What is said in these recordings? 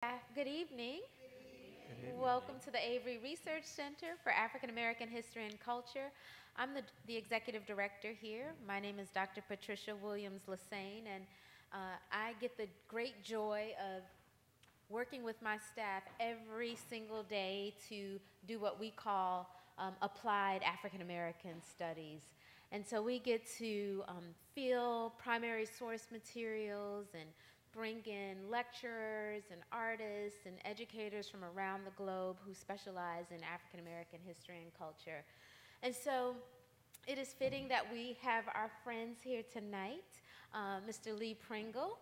Good evening. Good evening. Welcome to the Avery Research Center for African American History and Culture. I'm the executive director here. My name is Dr. Patricia Williams Lassane, and I get the great joy of working with my staff every single day to do what we call applied African American studies. And so we get to fill primary source materials and bring in lecturers and artists and educators from around the globe who specialize in African American history and culture. And so it is fitting that we have our friends here tonight, Mr. Lee Pringle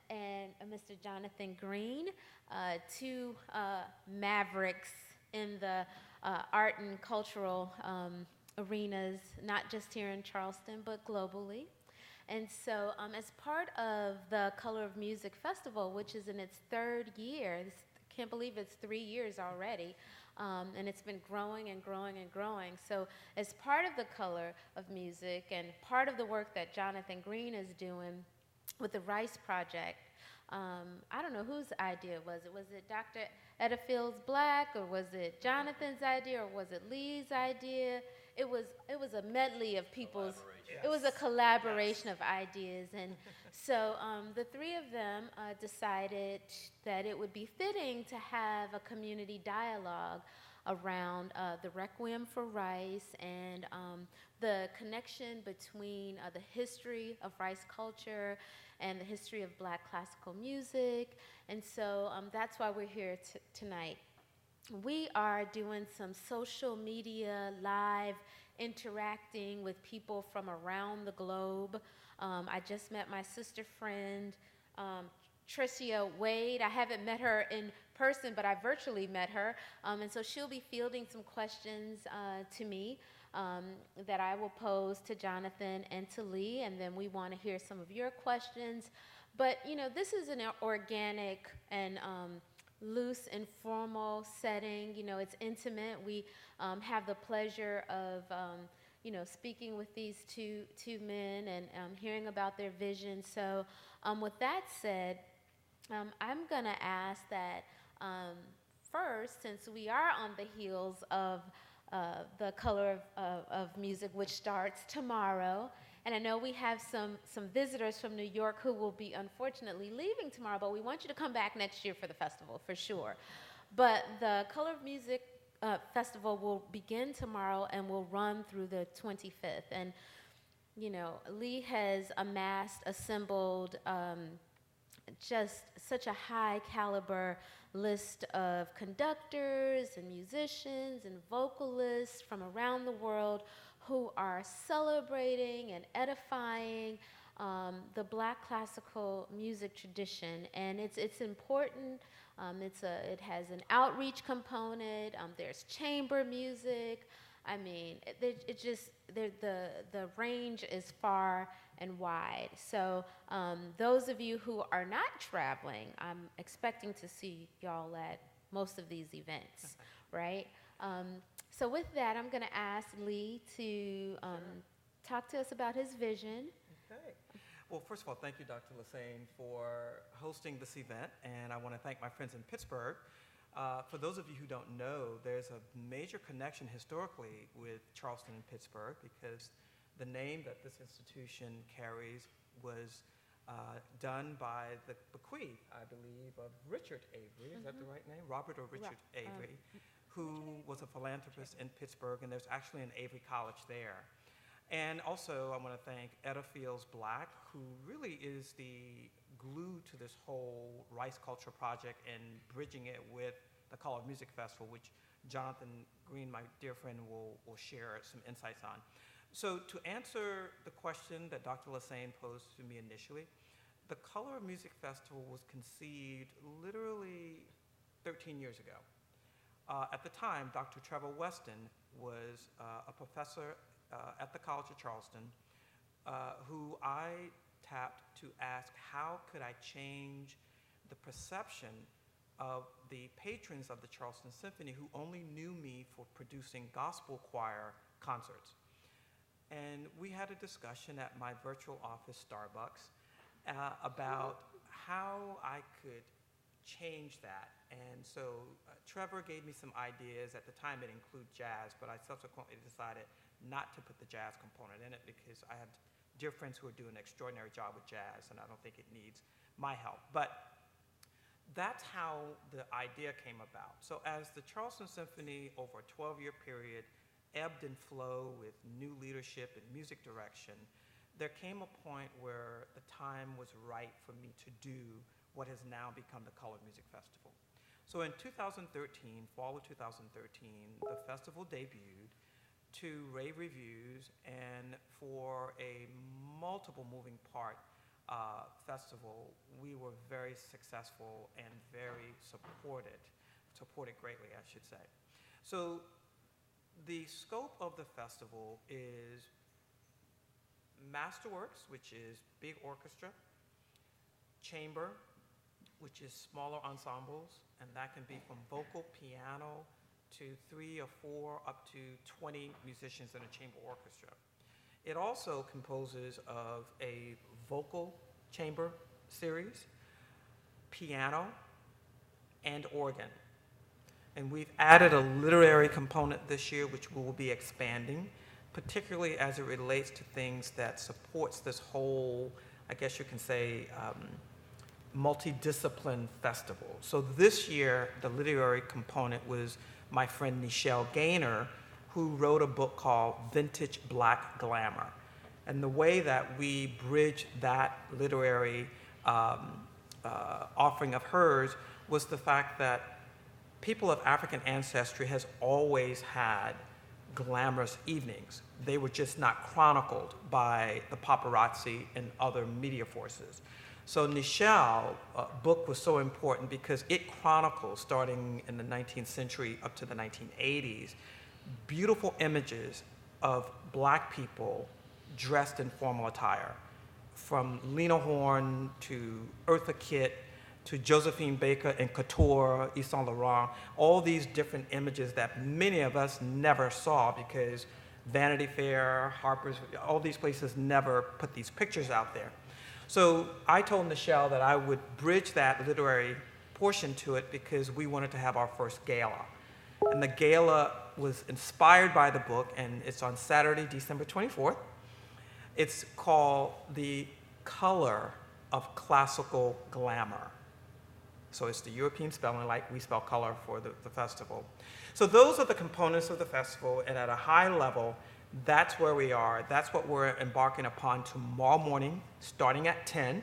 and Mr. Jonathan Green, two mavericks in the art and cultural arenas, not just here in Charleston, but globally. And so as part of the Color of Music Festival, which is in its third year, can't believe it's 3 years already, and it's been growing and growing and growing. So as part of the Color of Music and part of the work that Jonathan Green is doing with the Rice Project, I don't know whose idea was it. Was it Dr. Etta Fields Black, or was it Jonathan's idea, or was it Lee's idea? It was a medley of people's. It was a collaboration of ideas, and so the three of them decided that it would be fitting to have a community dialogue around the Requiem for Rice and the connection between the history of Rice culture and the history of Black classical music. And so that's why we're here tonight. We are doing some social media live interacting with people from around the globe. I just met my sister friend, Tricia Wade. I haven't met her in person, but I virtually met her. And so she'll be fielding some questions to me that I will pose to Jonathan and to Lee, and then we want to hear some of your questions. But, this is an organic and loose, informal setting. It's intimate. We have the pleasure of, speaking with these two men and hearing about their vision. So with that said, I'm going to ask that first, since we are on the heels of the Color of Music, which starts tomorrow, and I know we have some visitors from New York who will be unfortunately leaving tomorrow, but we want you to come back next year for the festival, for sure. But the Color of Music Festival will begin tomorrow and will run through the 25th. And, Lee has assembled just such a high caliber list of conductors and musicians and vocalists from around the world who are celebrating and edifying the Black classical music tradition. And it's important. It has an outreach component. There's chamber music. I mean, the range is far and wide. So those of you who are not traveling, I'm expecting to see y'all at most of these events, right? So with that, I'm going to ask Lee to talk to us about his vision. Okay. Well, first of all, thank you, Dr. Lassane, for hosting this event, and I want to thank my friends in Pittsburgh. For those of you who don't know, there's a major connection historically with Charleston and Pittsburgh because the name that this institution carries was done by the bequeath, I believe, of Richard Avery. Is that the right name? Robert or Richard Avery, who was a philanthropist in Pittsburgh, and there's actually an Avery College there. And also, I want to thank Etta Fields Black, who really is the glue to this whole Rice Culture Project and bridging it with the Color of Music Festival, which Jonathan Green, my dear friend, will share some insights on. So to answer the question that Dr. Lassane posed to me initially, the Color of Music Festival was conceived literally 13 years ago. At the time, Dr. Trevor Weston was a professor at the College of Charleston, who I tapped to ask how could I change the perception of the patrons of the Charleston Symphony who only knew me for producing gospel choir concerts. And we had a discussion at my virtual office, Starbucks, about how I could change that. And so Trevor gave me some ideas. At the time, it included jazz, but I subsequently decided not to put the jazz component in it because I have dear friends who are doing an extraordinary job with jazz, and I don't think it needs my help. But that's how the idea came about. So as the Charleston Symphony, over a 12-year period, ebbed and flowed with new leadership and music direction, there came a point where the time was right for me to do what has now become the Colored Music Festival. So in 2013, fall of 2013, the festival debuted to rave reviews, and for a multiple moving part festival, we were very successful and very supported greatly, I should say. So the scope of the festival is masterworks, which is big orchestra, chamber, which is smaller ensembles, and that can be from vocal, piano, to 3 or 4, up to 20 musicians in a chamber orchestra. It also composes of a vocal chamber series, piano, and organ. And we've added a literary component this year, which we will be expanding, particularly as it relates to things that supports this whole, I guess you can say, multidiscipline festival. So this year, the literary component was my friend Nichelle Gaynor, who wrote a book called Vintage Black Glamour. And the way that we bridged that literary offering of hers was the fact that people of African ancestry has always had glamorous evenings. They were just not chronicled by the paparazzi and other media forces. So Nichelle's book was so important because it chronicles, starting in the 19th century up to the 1980s, beautiful images of Black people dressed in formal attire, from Lena Horne to Eartha Kitt to Josephine Baker and Couture, Yves Saint Laurent, all these different images that many of us never saw because Vanity Fair, Harper's, all these places never put these pictures out there. So I told Nichelle that I would bridge that literary portion to it because we wanted to have our first gala. And the gala was inspired by the book, and it's on Saturday, December 24th. It's called The Color of Classical Glamour. So it's the European spelling, like we spell color for the festival. So those are the components of the festival, and at a high level, that's where we are. That's what we're embarking upon tomorrow morning, starting at 10,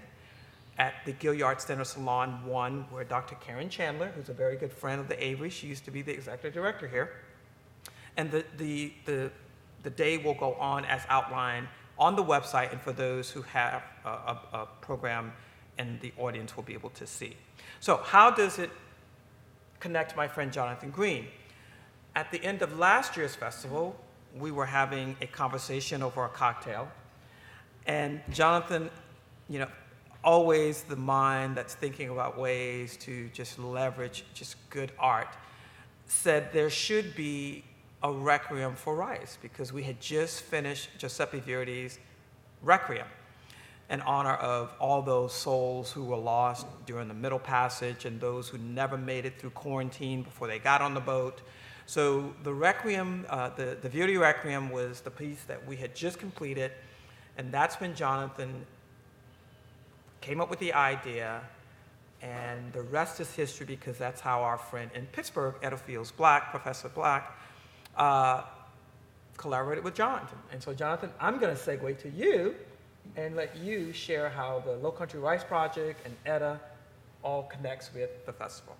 at the Gilliard Center Salon 1, where Dr. Karen Chandler, who's a very good friend of the Avery, she used to be the executive director here, and the day will go on as outlined on the website, and for those who have a program and the audience will be able to see. So how does it connect my friend Jonathan Green? At the end of last year's festival, we were having a conversation over a cocktail, and Jonathan, always the mind that's thinking about ways to just leverage just good art, said there should be a Requiem for Rice, because we had just finished Giuseppe Verdi's Requiem in honor of all those souls who were lost during the Middle Passage and those who never made it through quarantine before they got on the boat. So the Requiem, the Verdi Requiem was the piece that we had just completed, and that's when Jonathan came up with the idea, and the rest is history because that's how our friend in Pittsburgh, Etta Fields Black, Professor Black, collaborated with Jonathan. And so Jonathan, I'm gonna segue to you and let you share how the Low Country Rice Project and Etta all connects with the festival.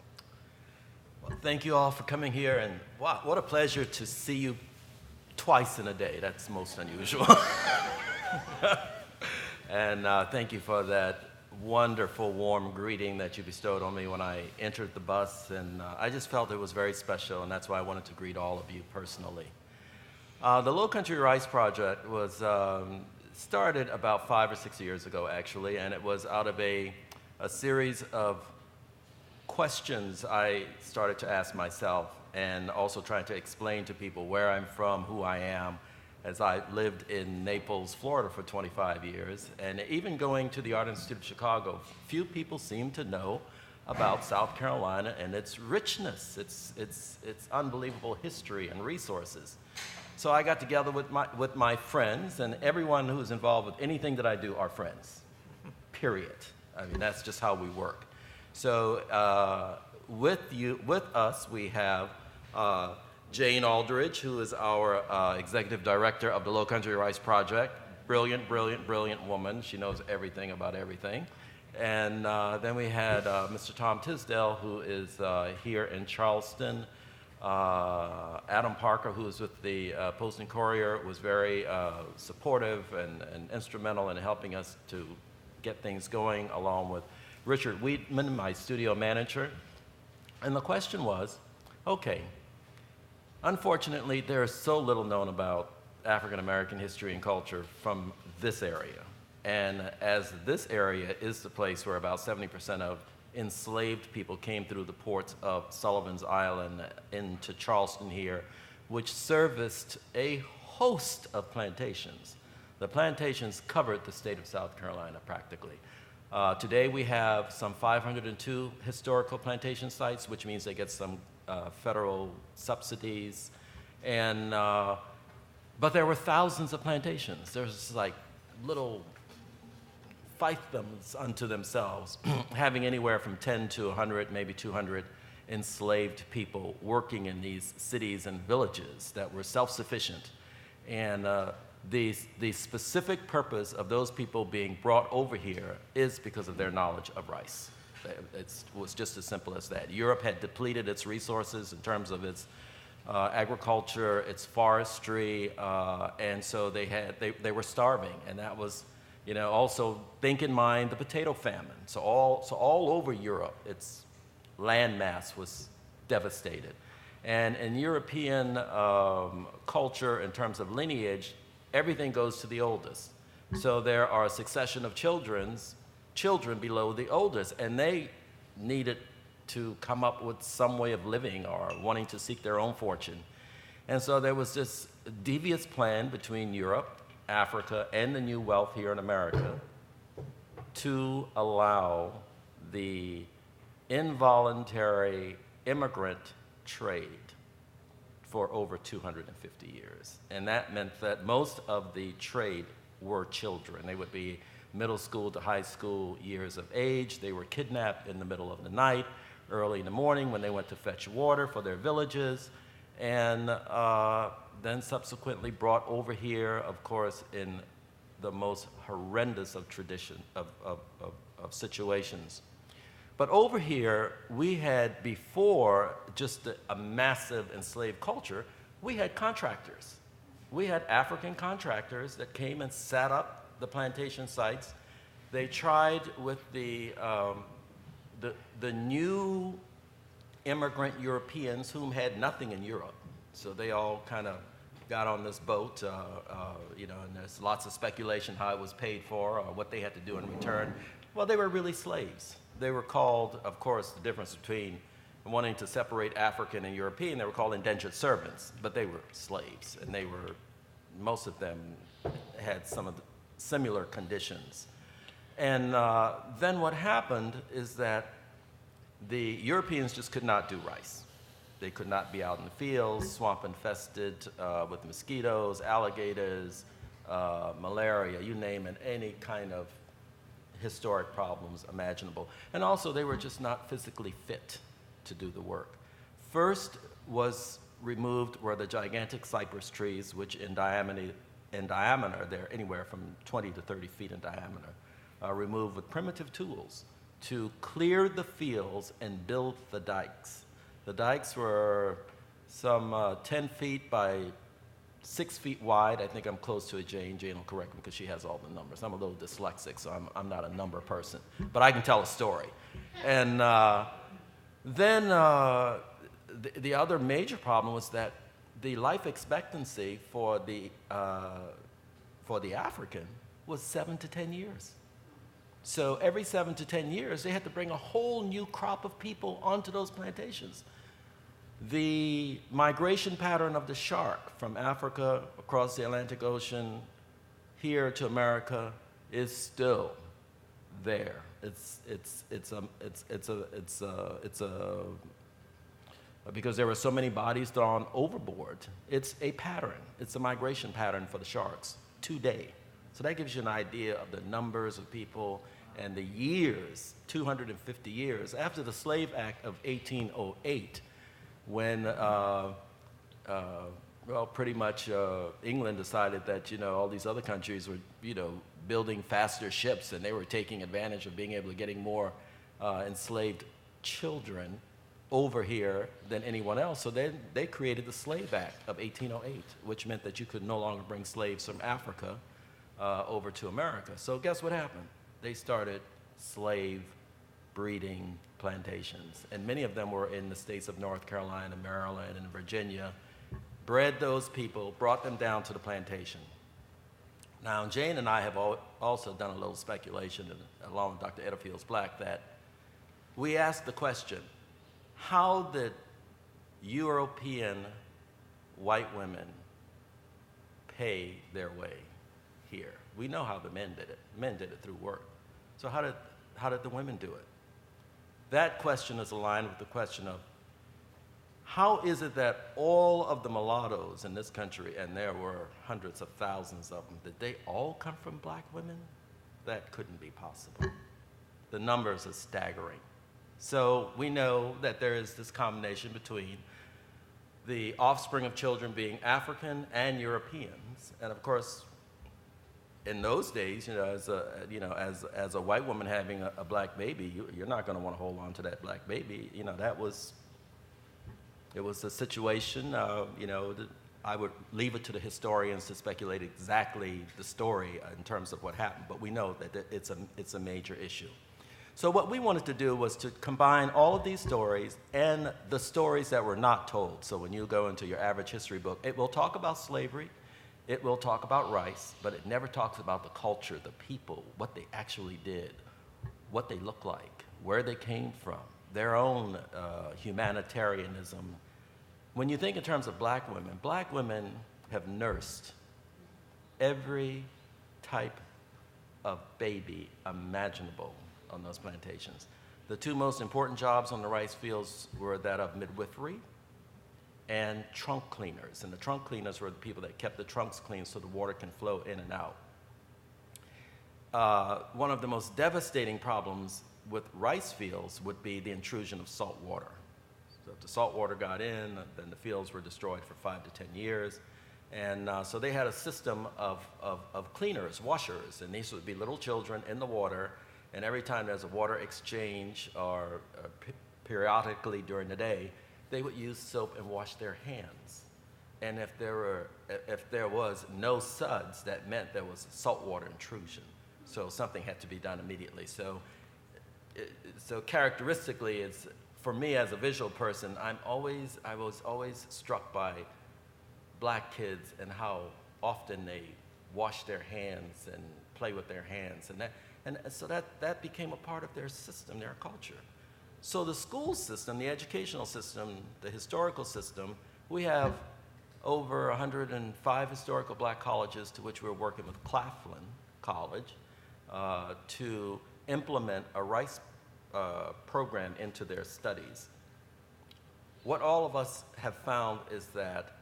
Well, thank you all for coming here, and wow, what a pleasure to see you twice in a day. That's most unusual. And thank you for that wonderful, warm greeting that you bestowed on me when I entered the bus, and I just felt it was very special, and that's why I wanted to greet all of you personally. The Low Country Rice Project was started about 5 or 6 years ago, actually, and it was out of a series of questions I started to ask myself, and also trying to explain to people where I'm from, who I am, as I lived in Naples, Florida for 25 years, and even going to the Art Institute of Chicago. Few people seem to know about South Carolina and its richness, its unbelievable history and resources. So I got together with my friends, and everyone who's involved with anything that I do are friends, period. I mean, that's just how we work. So with us, we have Jane Aldridge, who is our executive director of the Low Country Rice Project. Brilliant, brilliant, brilliant woman. She knows everything about everything. And then we had Mr. Tom Tisdale, who is here in Charleston. Adam Parker, who is with the Post and Courier, was very supportive and instrumental in helping us to get things going, along with Richard Wheatman, my studio manager. And the question was, okay, unfortunately, there is so little known about African American history and culture from this area. And as this area is the place where about 70% of enslaved people came through the ports of Sullivan's Island into Charleston here, which serviced a host of plantations. The plantations covered the state of South Carolina practically. Today we have some 502 historical plantation sites, which means they get some federal subsidies. And, but there were thousands of plantations. There's like little fiefdoms unto themselves, having anywhere from 10 to 100, maybe 200 enslaved people working in these cities and villages that were self-sufficient. And the specific purpose of those people being brought over here is because of their knowledge of rice. It was just as simple as that. Europe had depleted its resources in terms of its agriculture, its forestry, and so they were starving, and that was, you know, also think in mind the potato famine. So all over Europe, its land mass was devastated. And in European culture, in terms of lineage, everything goes to the oldest. So there are a succession of children below the oldest, and they needed to come up with some way of living or wanting to seek their own fortune. And so there was this devious plan between Europe, Africa, and the New Wealth here in America to allow the involuntary immigrant trade for over 250 years. And that meant that most of the trade were children. They would be middle school to high school years of age. They were kidnapped in the middle of the night, early in the morning when they went to fetch water for their villages, and then subsequently brought over here, of course, in the most horrendous of situations. But over here, we had, before just a massive enslaved culture, we had contractors. We had African contractors that came and set up the plantation sites. They tried with the new immigrant Europeans whom had nothing in Europe. So they all kind of got on this boat, you know, and there's lots of speculation how it was paid for or what they had to do in return. Well, they were really slaves. They were called, of course, the difference between wanting to separate African and European, they were called indentured servants, but they were slaves, and most of them had some of the similar conditions. And then what happened is that the Europeans just could not do rice. They could not be out in the fields, swamp infested with mosquitoes, alligators, malaria, you name it, any kind of historic problems imaginable. And also they were just not physically fit to do the work. First was removed were the gigantic cypress trees, which in diameter, they're anywhere from 20 to 30 feet in diameter, removed with primitive tools to clear the fields and build the dikes. The dikes were some 10 feet by 6 feet wide. I think I'm close to it, Jane. Jane will correct me because she has all the numbers. I'm a little dyslexic, so I'm not a number person, but I can tell a story. And then the other major problem was that the life expectancy for the African was 7 to 10 years. So every 7 to 10 years, they had to bring a whole new crop of people onto those plantations. The migration pattern of the shark from Africa across the Atlantic Ocean here to America is still there. because there were so many bodies thrown overboard. It's a pattern. It's a migration pattern for the sharks today. So that gives you an idea of the numbers of people and the years, 250 years after the Slave Act of 1808, when pretty much England decided that, all these other countries were, building faster ships, and they were taking advantage of being able to getting more enslaved children over here than anyone else. So then they created the Slave Act of 1808, which meant that you could no longer bring slaves from Africa over to America. So guess what happened? They started slave breeding plantations, and many of them were in the states of North Carolina, Maryland, and Virginia. Bred those people, brought them down to the plantation. Now, Jane and I have also done a little speculation, along with Dr. Etta Fields-Black, that we asked the question, how did European white women pay their way here? We know how the men did it. Men did it through work. So how did the women do it? That question is aligned with the question of, how is it that all of the mulattoes in this country, and there were hundreds of thousands of them, did they all come from black women? That couldn't be possible. The numbers are staggering. So we know that there is this combination between the offspring of children being African and Europeans. And of course, in those days, as a white woman having a black baby, you're not going to want to hold on to that black baby. It was a situation, I would leave it to the historians to speculate exactly the story in terms of what happened, but we know that it's a major issue. So what we wanted to do was to combine all of these stories and the stories that were not told. So when you go into your average history book, it will talk about slavery, it will talk about rice, but it never talks about the culture, the people, what they actually did, what they look like, where they came from, their own humanitarianism. When you think in terms of black women have nursed every type of baby imaginable on those plantations. The two most important jobs on the rice fields were that of midwifery and trunk cleaners. And the trunk cleaners were the people that kept the trunks clean so the water can flow in and out. One of the most devastating problems with rice fields would be the intrusion of salt water. So if the salt water got in, then the fields were destroyed for 5 to 10 years. And so they had a system of cleaners, washers, and these would be little children in the water, and every time there's a water exchange or periodically during the day, they would use soap and wash their hands. And if there was no suds, that meant there was saltwater intrusion. So something had to be done immediately. So characteristically, it's, for me as a visual person, I was always struck by black kids and how often they wash their hands and play with their hands, and so that became a part of their system, their culture. So the school system, the educational system, the historical system, we have over 105 historical black colleges to which we're working with Claflin College to implement a rice program into their studies. What all of us have found is that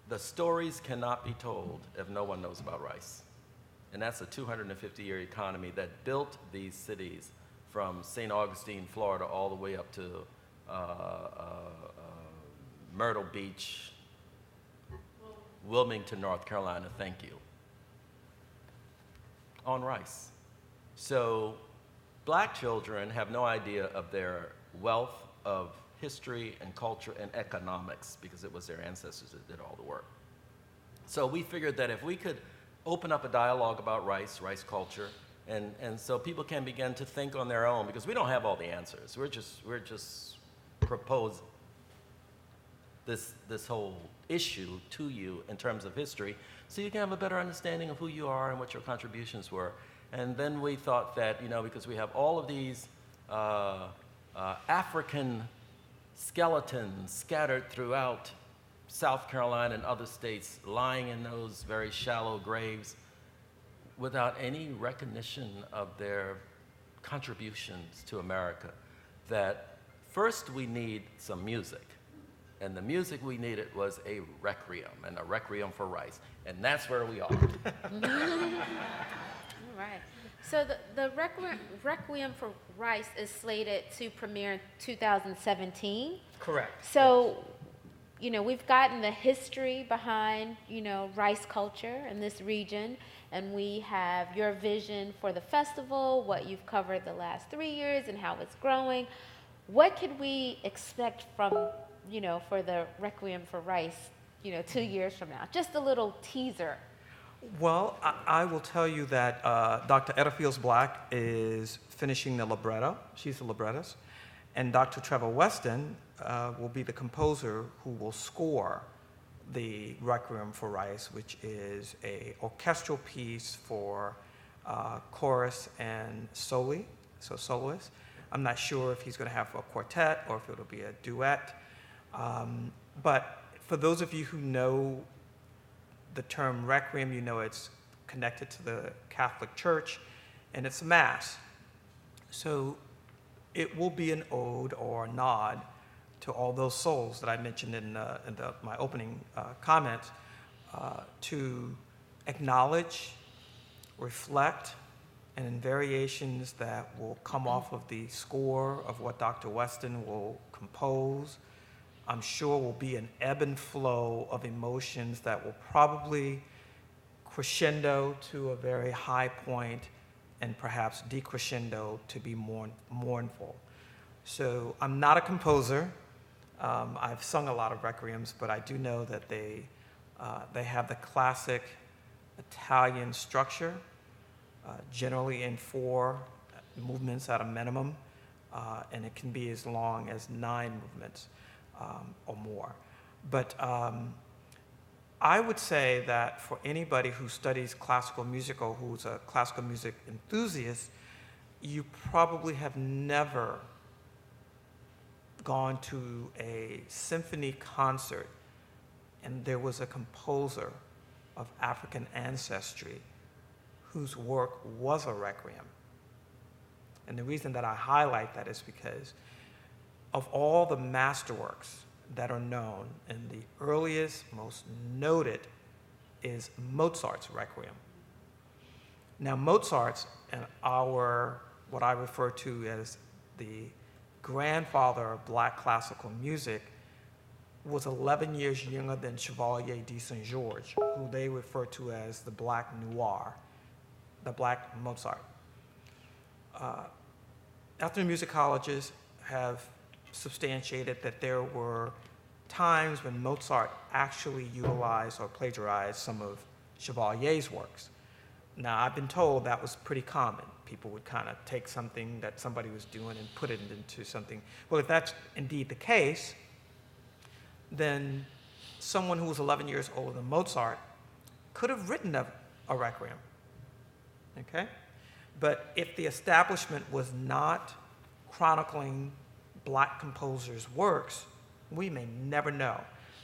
the stories cannot be told if no one knows about rice. And that's a 250-year economy that built these cities from St. Augustine, Florida, all the way up to Myrtle Beach, Wilmington, North Carolina, thank you, on rice. So black children have no idea of their wealth of history and culture and economics because it was their ancestors that did all the work. So we figured that if we could open up a dialogue about rice culture, and so people can begin to think on their own, because we don't have all the answers. We're just proposing this whole issue to you in terms of history, so you can have a better understanding of who you are and what your contributions were. And then we thought that, because we have all of these African skeletons scattered throughout South Carolina and other states, lying in those very shallow graves without any recognition of their contributions to America that first we need some music. And the music we needed was a requiem, and a requiem for Rice. And that's where we are. All right. So the Requiem for Rice is slated to premiere in 2017. Correct. So, you know, we've gotten the history behind, you know, rice culture in this region, and we have your vision for the festival, what you've covered the last 3 years and how it's growing. What could we expect from, you know, for the Requiem for Rice, you know, 2 years from now? Just a little teaser. Well, I will tell you that Dr. Etta Fields Black is finishing the libretto. She's the librettist. And Dr. Trevor Weston will be the composer who will score the Requiem for Rice, which is a orchestral piece for chorus and soloist. I'm not sure if he's going to have a quartet or if it'll be a duet. But for those of you who know the term requiem, you know it's connected to the Catholic Church, and it's a mass. So it will be an ode or a nod to all those souls that I mentioned in my opening comments, to acknowledge, reflect, and in variations that will come off of the score of what Dr. Weston will compose, I'm sure will be an ebb and flow of emotions that will probably crescendo to a very high point and perhaps decrescendo to be mournful. So I'm not a composer. I've sung a lot of requiems, but I do know that they have the classic Italian structure, generally in 4 movements at a minimum, and it can be as long as 9 movements. Or more. But I would say that for anybody who studies classical music or who's a classical music enthusiast, you probably have never gone to a symphony concert and there was a composer of African ancestry whose work was a requiem. And the reason that I highlight that is because of all the masterworks that are known, and the earliest, most noted is Mozart's Requiem. Now, Mozart's and what I refer to as the grandfather of Black classical music was 11 years younger than Chevalier de Saint-Georges, who they refer to as the Black Noir, the Black Mozart. Ethnomusicologists have substantiated that there were times when Mozart actually utilized or plagiarized some of Chevalier's works. Now, I've been told that was pretty common. People would kind of take something that somebody was doing and put it into something. Well, if that's indeed the case, then someone who was 11 years older than Mozart could have written a requiem, okay? But if the establishment was not chronicling Black composers' works, we may never know.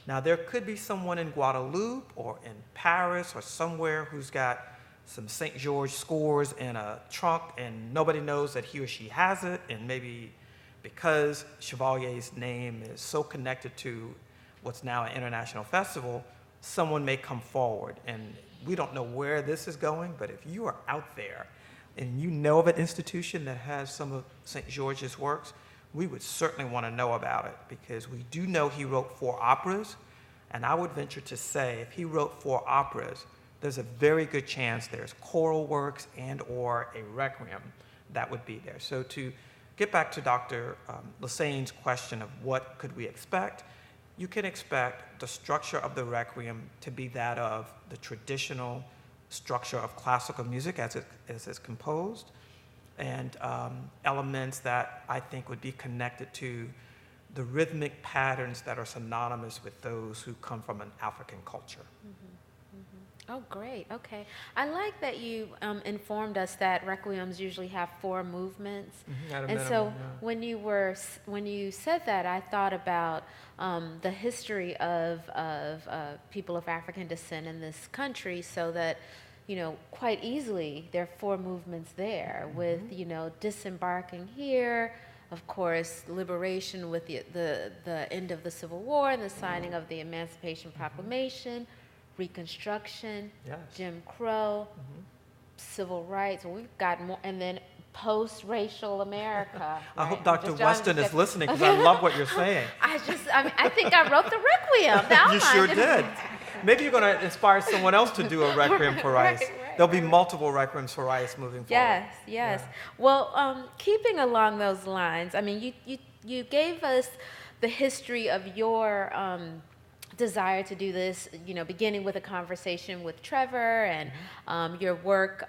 Now, there could be someone in Guadeloupe or in Paris or somewhere who's got some St. George scores in a trunk and nobody knows that he or she has it, and maybe because Chevalier's name is so connected to what's now an international festival, someone may come forward. And we don't know where this is going, but if you are out there and you know of an institution that has some of St. George's works, we would certainly want to know about it, because we do know he wrote 4 operas, and I would venture to say if he wrote 4 operas, there's a very good chance there's choral works and or a requiem that would be there. So to get back to Dr. Lassane's question of what could we expect, you can expect the structure of the requiem to be that of the traditional structure of classical music as it's composed, and elements that I think would be connected to the rhythmic patterns that are synonymous with those who come from an African culture. Mm-hmm. Mm-hmm. Oh, great. Okay. I like that you informed us that requiems usually have 4 movements. Mm-hmm. And so when you said that, I thought about the history of people of African descent in this country, so that quite easily there are 4 movements there with, disembarking here, of course, liberation with the end of the Civil War and the signing of the Emancipation Proclamation, Reconstruction, Yes. Jim Crow, civil rights. Well, we've got more, and then post-racial America. I right? hope Dr. Just- John Weston just is listening because I love what you're saying. I think I wrote the Requiem. The You outline. sure did. Maybe you're going to inspire someone else to do a Requiem for Rice. Right, There'll be multiple Requiems for Rice moving forward. Yes. Well, keeping along those lines, I mean, you gave us the history of your desire to do this, beginning with a conversation with Trevor and your work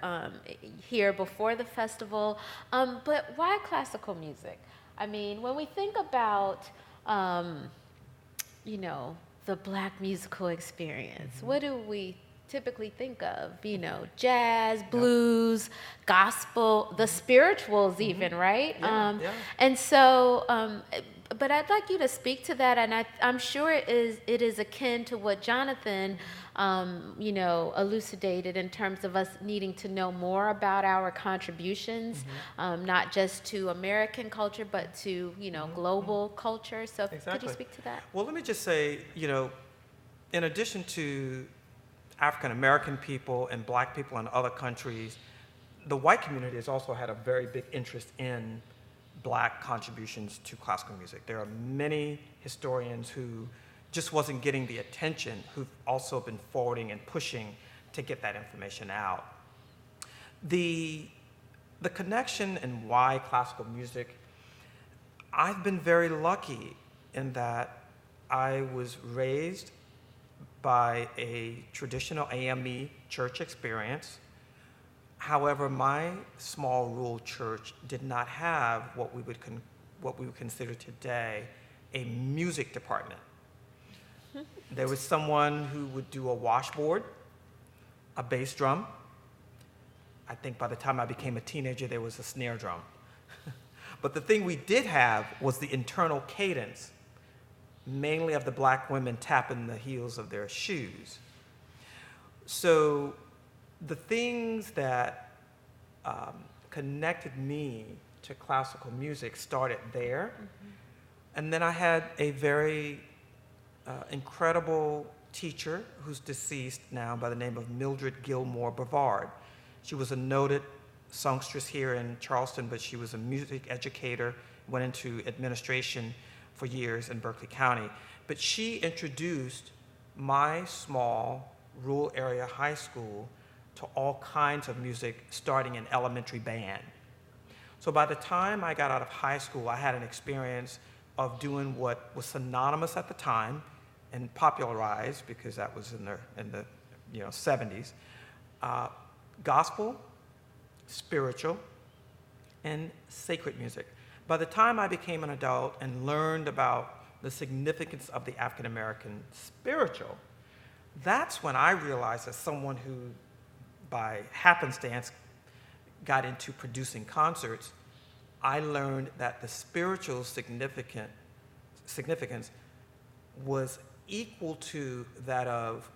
here before the festival. But why classical music? I mean, when we think about, the Black musical experience, what do we typically think of? Jazz, blues, gospel, the spirituals even, right? Yeah. And so, but I'd like you to speak to that, and I'm sure it is akin to what Jonathan, elucidated in terms of us needing to know more about our contributions, not just to American culture, but to, global culture. So could you Exactly. speak to that? Well, let me just say, in addition to African American people and Black people in other countries, the white community has also had a very big interest in Black contributions to classical music. There are many historians who just wasn't getting the attention, who've also been forwarding and pushing to get that information out. The connection and why classical music, I've been very lucky in that I was raised by a traditional AME church experience. However, my small rural church did not have what we would consider today a music department. There was someone who would do a washboard, a bass drum. I think by the time I became a teenager, there was a snare drum. But the thing we did have was the internal cadence, mainly of the Black women tapping the heels of their shoes. So the things that connected me to classical music started there. And then I had a very incredible teacher who's deceased now by the name of Mildred Gilmore Brevard. She was a noted songstress here in Charleston, but she was a music educator, went into administration for years in Berkeley County. But she introduced my small rural area high school to all kinds of music, starting in elementary band. So by the time I got out of high school, I had an experience of doing what was synonymous at the time and popularized, because that was in the 70s, gospel, spiritual, and sacred music. By the time I became an adult and learned about the significance of the African American spiritual, that's when I realized, as someone who, by happenstance, got into producing concerts, I learned that the spiritual significance was equal to that of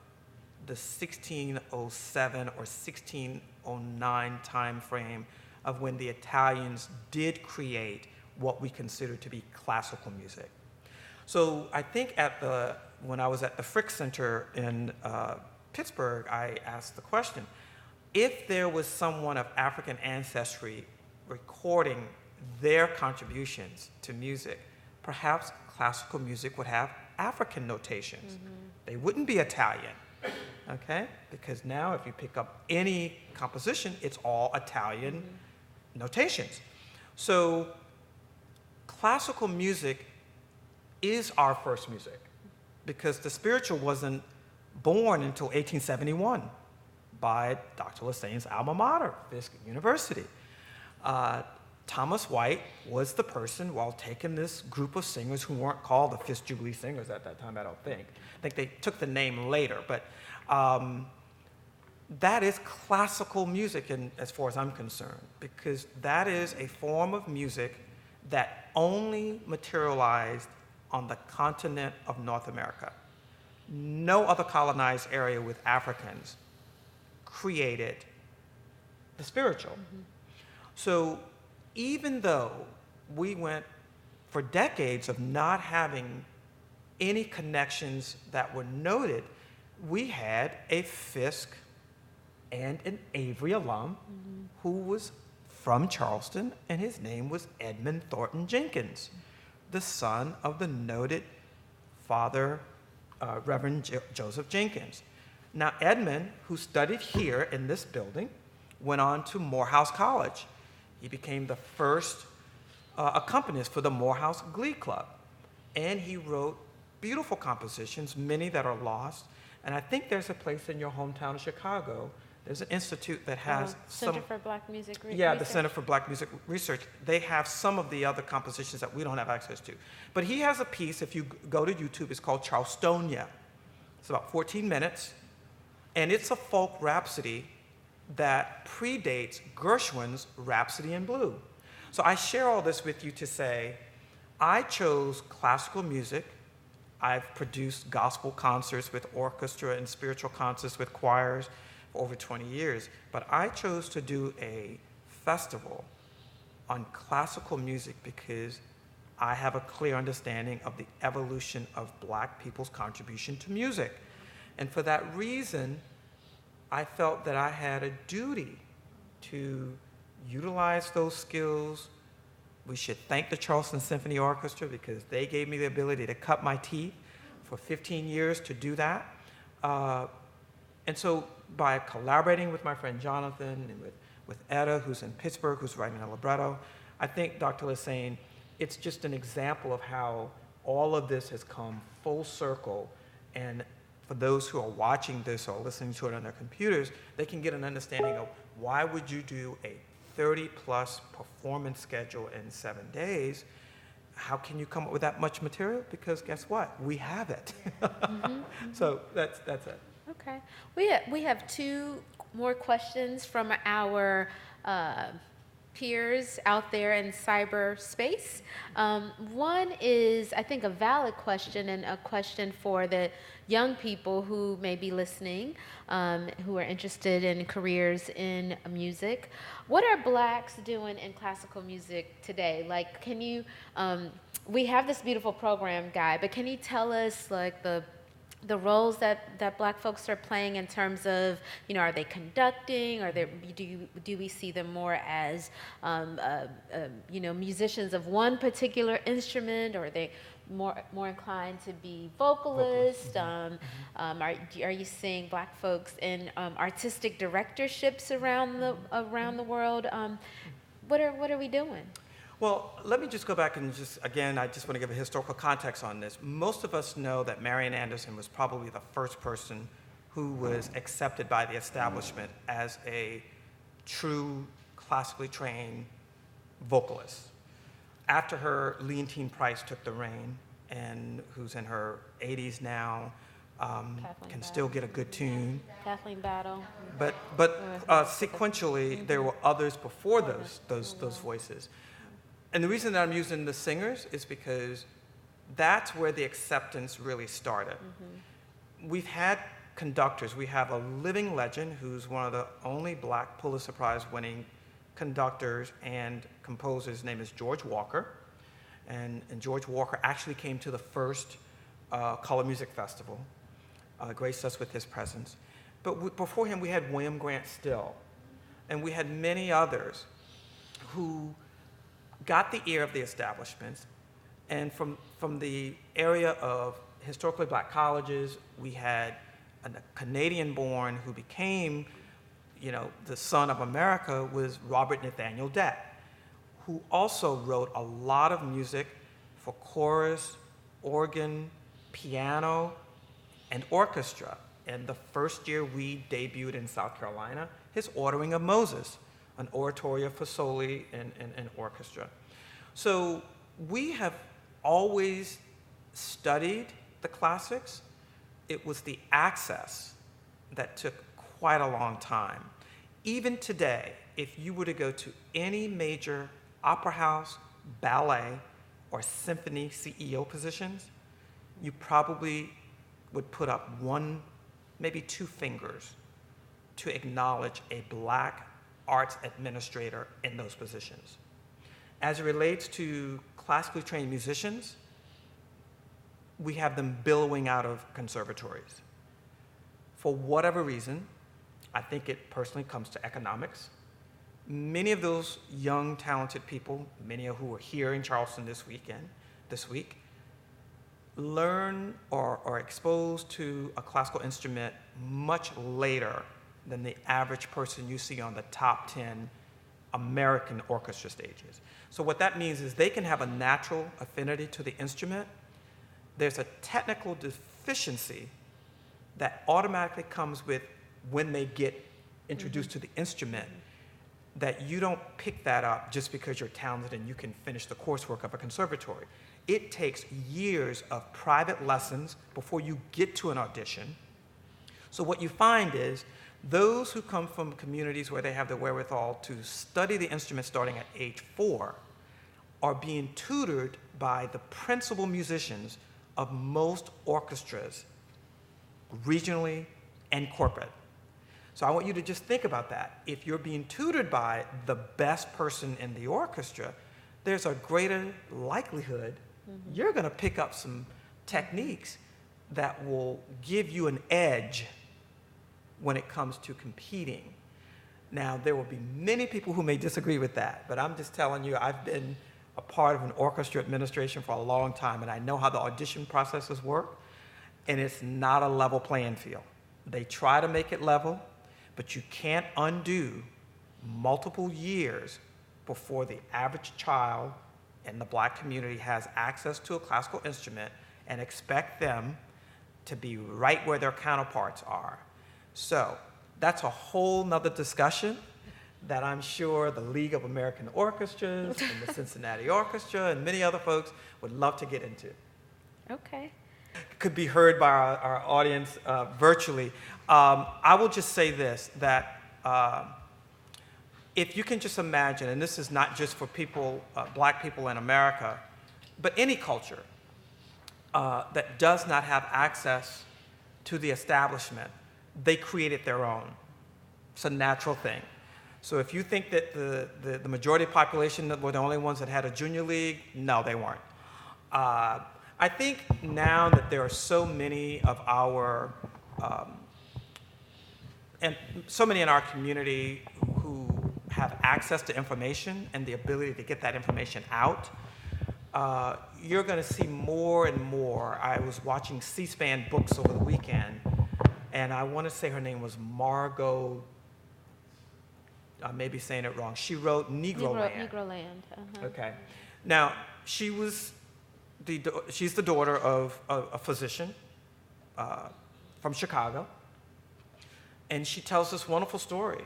the 1607 or 1609 time frame of when the Italians did create what we consider to be classical music. So I think when I was at the Frick Center in Pittsburgh, I asked the question, if there was someone of African ancestry recording their contributions to music, perhaps classical music would have African notations. They wouldn't be Italian, okay? Because now if you pick up any composition, it's all Italian notations. So classical music is our first music, because the spiritual wasn't born until 1871 by Dr. Lassane's alma mater, Fisk University. Thomas White was the person, while taking this group of singers who weren't called the Fisk Jubilee Singers at that time, I don't think. I think they took the name later, but that is classical music as far as I'm concerned, because that is a form of music that only materialized on the continent of North America. No other colonized area with Africans created the spiritual. So even though we went for decades of not having any connections that were noted, we had a Fisk and an Avery alum who was from Charleston, and his name was Edmund Thornton Jenkins, the son of the noted Father Reverend Joseph Jenkins. Now, Edmund, who studied here in this building, went on to Morehouse College. He became the first accompanist for the Morehouse Glee Club. And he wrote beautiful compositions, many that are lost. And I think there's a place in your hometown of Chicago, there's an institute that has Center for Black Music Research. Yeah, the Center for Black Music Research. They have some of the other compositions that we don't have access to. But he has a piece, if you go to YouTube, it's called Charlestonia. It's about 14 minutes. And it's a folk rhapsody that predates Gershwin's Rhapsody in Blue. So I share all this with you to say, I chose classical music. I've produced gospel concerts with orchestra and spiritual concerts with choirs for over 20 years. But I chose to do a festival on classical music because I have a clear understanding of the evolution of Black people's contribution to music. And for that reason, I felt that I had a duty to utilize those skills. We should thank the Charleston Symphony Orchestra because they gave me the ability to cut my teeth for 15 years to do that. And so by collaborating with my friend Jonathan and with Etta, who's in Pittsburgh, who's writing a libretto, I think, Dr. Lassane, it's just an example of how all of this has come full circle. And for those who are watching this or listening to it on their computers, they can get an understanding of why would you do a 30-plus performance schedule in 7 days? How can you come up with that much material? Because guess what? We have it. So that's it. Okay. We have two more questions from our peers out there in cyberspace. One is, I think, a valid question and a question for the young people who may be listening, who are interested in careers in music. What are Blacks doing in classical music today? Like, can you, we have this beautiful program guide, but can you tell us, like, the roles that Black folks are playing in terms of, you know, are they conducting? Do we see them more as, you know, musicians of one particular instrument, or are they more inclined to be vocalists? Are you seeing Black folks in artistic directorships around the world? What are we doing? Well, let me just go back and again, I just want to give a historical context on this. Most of us know that Marian Anderson was probably the first person who was accepted by the establishment as a true classically trained vocalist. After her, Leontine Price took the reign, and who's in her 80s now, can still get a good tune. Kathleen Battle. But sequentially, there were others before those voices. And the reason that I'm using the singers is because that's where the acceptance really started. We've had conductors. We have a living legend who's one of the only Black Pulitzer Prize winning conductors and composers. His name is George Walker. And George Walker actually came to the first Color Music Festival, graced us with his presence. But before him, we had William Grant Still. And we had many others who got the ear of the establishments. And from the area of historically Black colleges, we had a Canadian-born who became, you know, the son of America, was Robert Nathaniel Dett, who also wrote a lot of music for chorus, organ, piano, and orchestra. And the first year we debuted in South Carolina, his Ordering of Moses, an oratorio for soli and orchestra. So we have always studied the classics. It was the access that took quite a long time. Even today, if you were to go to any major opera house, ballet, or symphony CEO positions, you probably would put up one, maybe two fingers to acknowledge a black arts administrator in those positions. As it relates to classically trained musicians, we have them billowing out of conservatories. For whatever reason, I think it personally comes to economics. Many of those young, talented people, many of who are here in Charleston this week, learn or are exposed to a classical instrument much later than the average person you see on the top 10 American orchestra stages. So what that means is they can have a natural affinity to the instrument. There's a technical deficiency that automatically comes with when they get introduced to the instrument, that you don't pick that up just because you're talented and you can finish the coursework of a conservatory. It takes years of private lessons before you get to an audition. So what you find is those who come from communities where they have the wherewithal to study the instrument starting at age 4 are being tutored by the principal musicians of most orchestras, regionally and corporate. So I want you to just think about that. If you're being tutored by the best person in the orchestra, there's a greater likelihood you're going to pick up some techniques that will give you an edge when it comes to competing. Now, there will be many people who may disagree with that, but I'm just telling you, I've been a part of an orchestra administration for a long time, and I know how the audition processes work, and it's not a level playing field. They try to make it level, but you can't undo multiple years before the average child in the black community has access to a classical instrument and expect them to be right where their counterparts are. So that's a whole nother discussion that I'm sure the League of American Orchestras and the Cincinnati Orchestra and many other folks would love to get into. Okay. Could be heard by our audience virtually. I will just say this, that if you can just imagine, and this is not just for people, black people in America, but any culture that does not have access to the establishment, they created their own. It's a natural thing. So if you think that the majority of the population were the only ones that had a junior league, no, they weren't. I think now that there are so many of our, and so many in our community who have access to information and the ability to get that information out, you're going to see more and more. I was watching C-SPAN books over the weekend, and I want to say her name was Margot, I may be saying it wrong. She wrote Negroland. Negroland. Okay. Now, she's the daughter of a physician from Chicago, and she tells this wonderful story,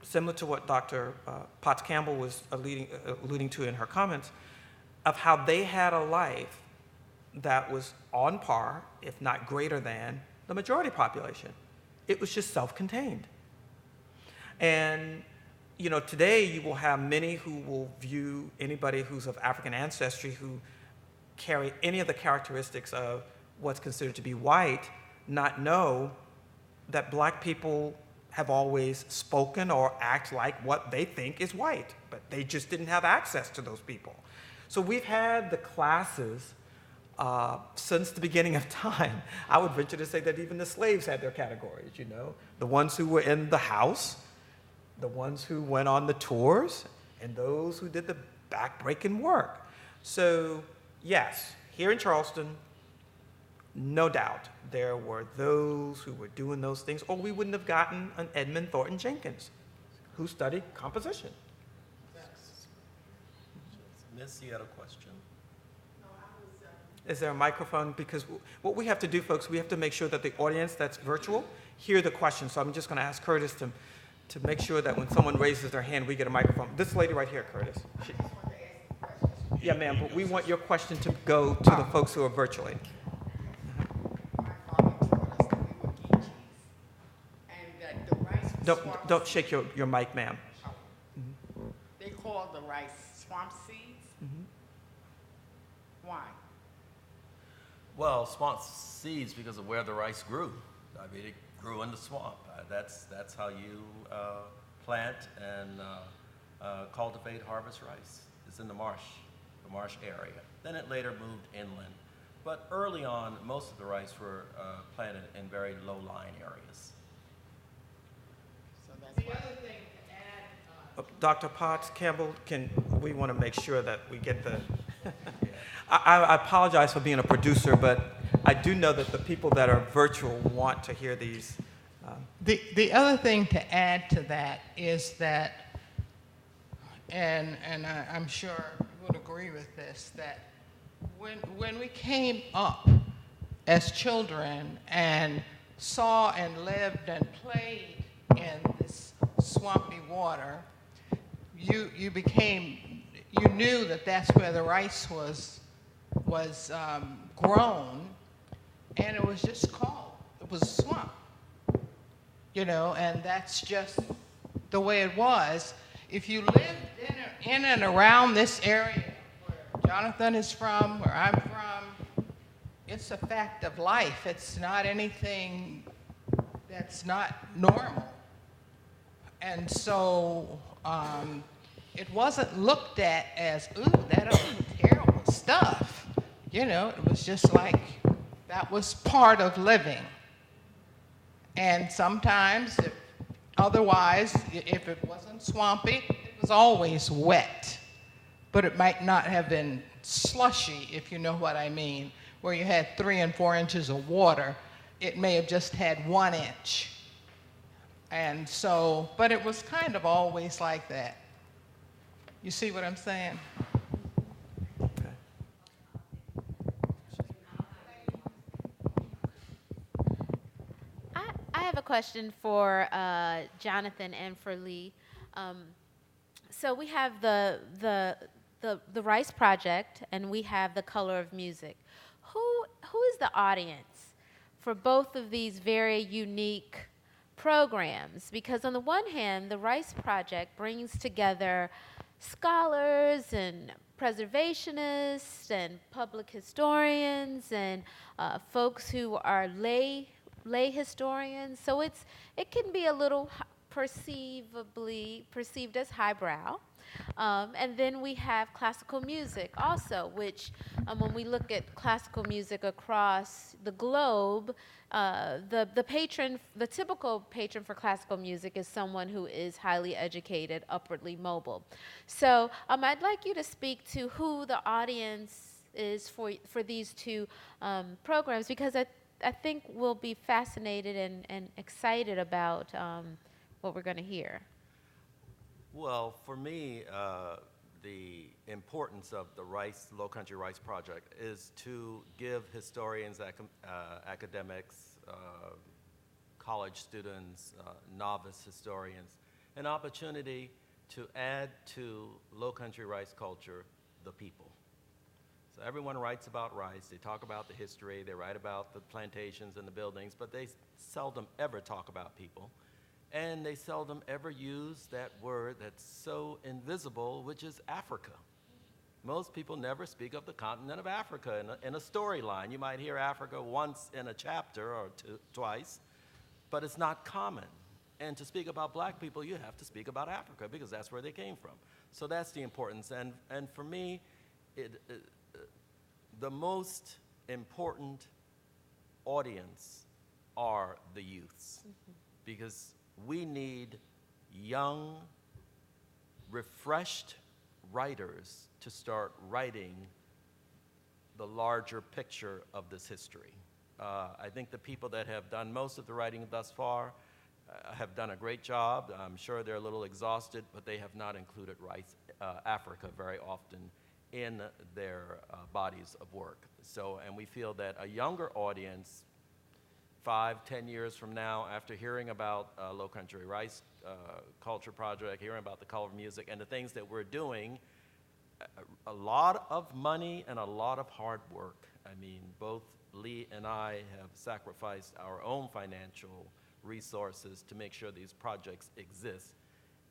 similar to what Dr. Potts Campbell was alluding to in her comments, of how they had a life that was on par, if not greater than, the majority population. It was just self-contained. And you know, today you will have many who will view anybody who's of African ancestry who carry any of the characteristics of what's considered to be white, not know that black people have always spoken or act like what they think is white, but they just didn't have access to those people. So we've had the classes since the beginning of time. I would venture to say that even the slaves had their categories, you know, the ones who were in the house, the ones who went on the tours, and those who did the back-breaking work. So yes, here in Charleston, no doubt, there were those who were doing those things, or we wouldn't have gotten an Edmund Thornton Jenkins, who studied composition. Miss, you had a question? Is there a microphone? Because what we have to do, folks, we have to make sure that the audience that's virtual hear the question. So I'm just going to ask Curtis to make sure that when someone raises their hand, we get a microphone. This lady right here, Curtis. Yeah, ma'am, but we want your question to go to the folks who are virtually. Don't shake your mic, ma'am. They call the rice swamp seeds. Why? Well, swamp seeds because of where the rice grew. I mean, it grew in the swamp. That's how you plant and cultivate, harvest rice. It's in the marsh area. Then it later moved inland. But early on, most of the rice were planted in very low-lying areas. So that's The why. other thing to add, Dr. Potts, Campbell, we want to make sure that we get the... I apologize for being a producer, but I do know that the people that are virtual want to hear these. the other thing to add to that is that, and I'm sure you would agree with this, that when we came up as children and saw and lived and played in this swampy water, you knew that that's where the rice was grown, and it was just called, it was a swamp, and that's just the way it was. If you lived in and around this area where Jonathan is from, where I'm from, it's a fact of life. It's not anything that's not normal. And so it wasn't looked at as, ooh, that's terrible stuff. It was just like that was part of living. And sometimes, if it wasn't swampy, it was always wet. But it might not have been slushy, if you know what I mean, where you had 3 and 4 inches of water. It may have just had 1 inch. And so, but it was kind of always like that. You see what I'm saying? Okay. I have a question for Jonathan and for Lee. So we have the Rice Project, and we have the Color of Music. Who is the audience for both of these very unique programs? Because on the one hand, the Rice Project brings together scholars and preservationists and public historians and folks who are lay historians. So it can be a little perceived as highbrow. And then we have classical music also, which when we look at classical music across the globe, the typical patron for classical music is someone who is highly educated, upwardly mobile. So I'd like you to speak to who the audience is for these two programs, because I think we'll be fascinated and excited about what we're going to hear. Well, for me, the importance of the Low Country Rice Project is to give historians, academics, college students, novice historians, an opportunity to add to Low Country rice culture the people. So everyone writes about rice, they talk about the history, they write about the plantations and the buildings, but they seldom ever talk about people. And they seldom ever use that word that's so invisible, which is Africa. Most people never speak of the continent of Africa in a storyline. You might hear Africa once in a chapter or twice, but it's not common. And to speak about black people, you have to speak about Africa, because that's where they came from. So that's the importance. And for me, the most important audience are the youths, because we need young, refreshed writers to start writing the larger picture of this history. I think the people that have done most of the writing thus far have done a great job. I'm sure they're a little exhausted, but they have not included Africa very often in their bodies of work. So, and we feel that a younger audience, 5-10 years from now, after hearing about Low Country Rice Culture Project, hearing about the Color of Music and the things that we're doing, a lot of money and a lot of hard work. I mean, both Lee and I have sacrificed our own financial resources to make sure these projects exist.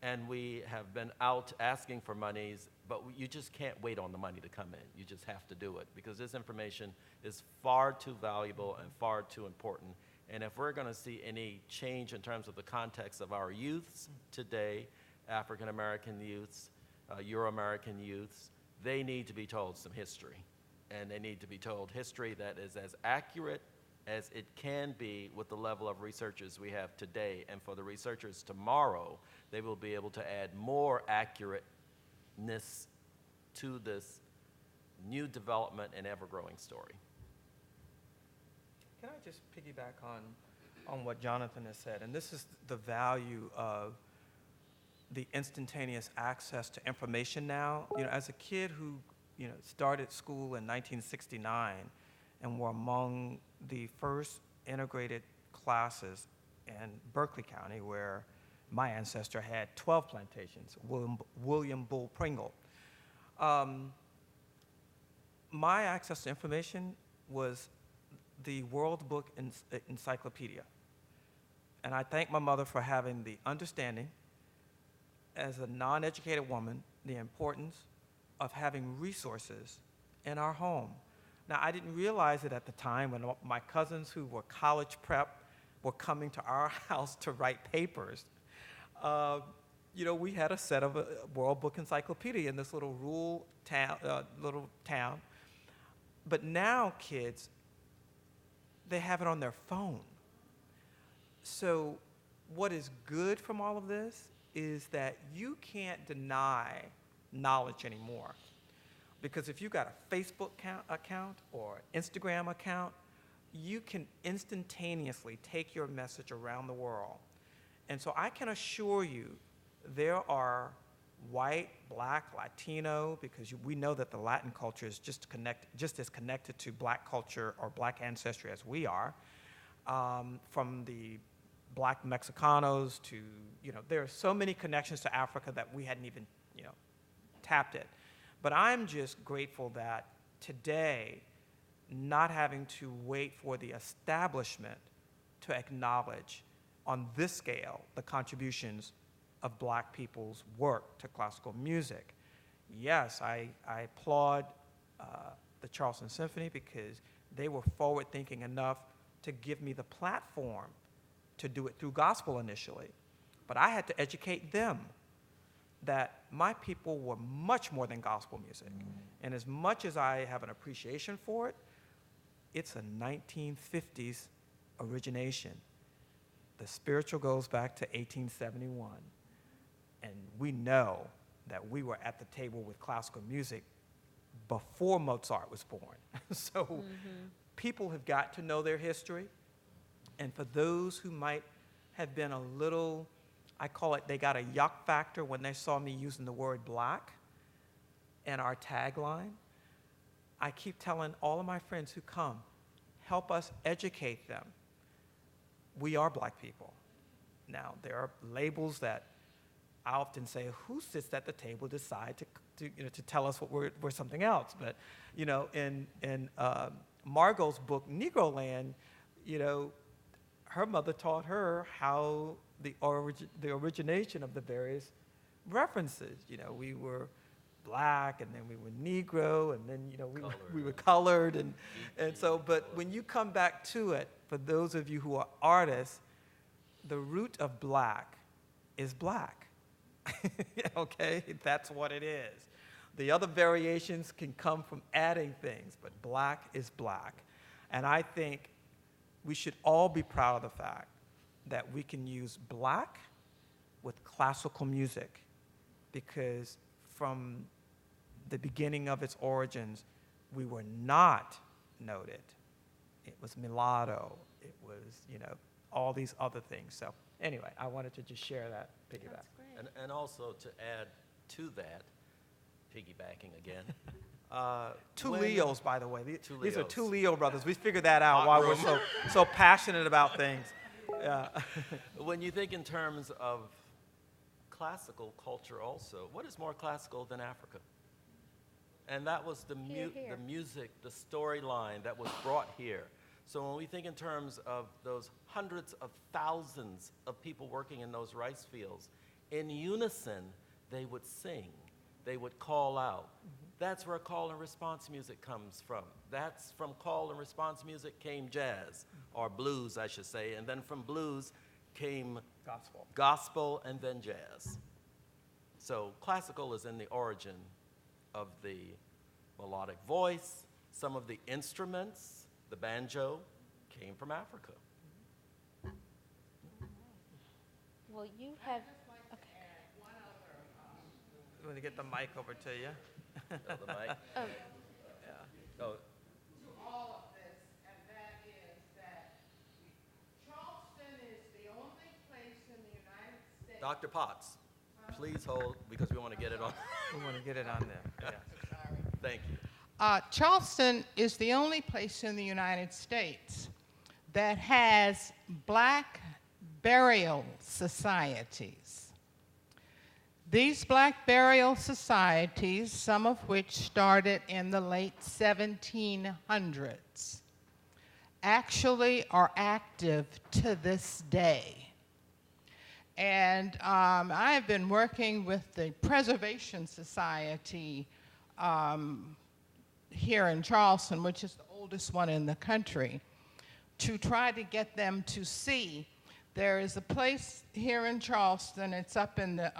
And we have been out asking for monies, but you just can't wait on the money to come in. You just have to do it, because this information is far too valuable and far too important. And if we're going to see any change in terms of the context of our youths today, African American youths, Euro-American youths, they need to be told some history. And they need to be told history that is as accurate as it can be with the level of researchers we have today. And for the researchers tomorrow, they will be able to add more accurateness to this new development and ever-growing story. Can I just piggyback on what Jonathan has said? And this is the value of the instantaneous access to information now. You know, as a kid who, you know, started school in 1969 and were among the first integrated classes in Berkeley County, where my ancestor had 12 plantations, William Bull Pringle. My access to information was the World Book Encyclopedia. And I thank my mother for having the understanding, as a non-educated woman, the importance of having resources in our home. Now, I didn't realize it at the time when my cousins who were college prep were coming to our house to write papers. You know, we had a set of a World Book Encyclopedia in this little rural town. But now kids, they have it on their phone. So what is good from all of this is that you can't deny knowledge anymore. Because if you got a Facebook account or Instagram account, you can instantaneously take your message around the world. And so I can assure you there are white, black, Latino, because we know that the Latin culture is just as connected to black culture or black ancestry as we are, from the black Mexicanos to, you know, there are so many connections to Africa that we hadn't even, you know, tapped it. But I'm just grateful that today, not having to wait for the establishment to acknowledge on this scale the contributions of black people's work to classical music. Yes, I applaud the Charleston Symphony because they were forward-thinking enough to give me the platform to do it through gospel initially. But I had to educate them that my people were much more than gospel music. And as much as I have an appreciation for it, it's a 1950s origination. The spiritual goes back to 1871. And we know that we were at the table with classical music before Mozart was born. So people have got to know their history. And for those who might have been a little, I call it, they got a yuck factor when they saw me using the word black in our tagline, I keep telling all of my friends who come, help us educate them. We are black people. Now, there are labels that I often say, who sits at the table decide to tell us what we're something else? But, you know, in Margot's book, Negroland, you know, her mother taught her how the origination of the various references. You know, we were black, and then we were Negro, and then, you know, we were colored, and so, but when you come back to it, for those of you who are artists, the root of black is black. Okay, that's what it is. The other variations can come from adding things, but black is black. And I think we should all be proud of the fact that we can use black with classical music, because from the beginning of its origins, we were not noted. It was mulatto. It was, you know, all these other things. So anyway, I wanted to just share that, piggyback. That's great. And also to add to that, piggybacking again. Two Leos, by the way. These are Leos. two Leo brothers. We figured that out why we're so passionate about things. Yeah. When you think in terms of classical culture also, what is more classical than Africa? And that was the music, the storyline that was brought here. So when we think in terms of those hundreds of thousands of people working in those rice fields, in unison, they would sing, they would call out. That's where call and response music comes from. That's from call and response music came jazz, or blues, I should say, and then from blues came gospel and then jazz. So classical is in the origin of the melodic voice. Some of the instruments, the banjo, came from Africa. Well, you have. I'm going to get the mic over to you. Oh, the mic. Oh, Oh, To all of this, and that is that Charleston is the only place in the United States. Dr. Potts, please hold because we want to get it on. We want to get it on there. Yeah. Sorry. Thank you. Charleston is the only place in the United States that has black burial societies. These black burial societies, some of which started in the late 1700s, actually are active to this day. And I have been working with the Preservation Society here in Charleston, which is the oldest one in the country, to try to get them to see. There is a place here in Charleston, it's up in the,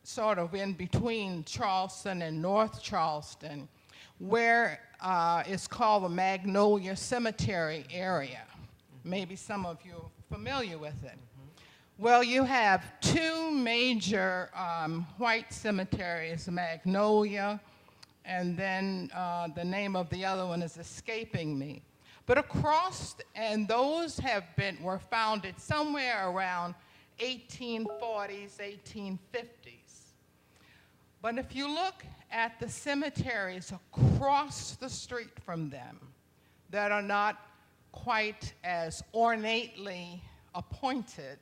sort of in between Charleston and North Charleston, where it's called the Magnolia Cemetery area. Maybe some of you are familiar with it. Well, you have two major white cemeteries, Magnolia, and then the name of the other one is escaping me. But across, and those were founded somewhere around 1840s, 1850s. But if you look at the cemeteries across the street from them that are not quite as ornately appointed,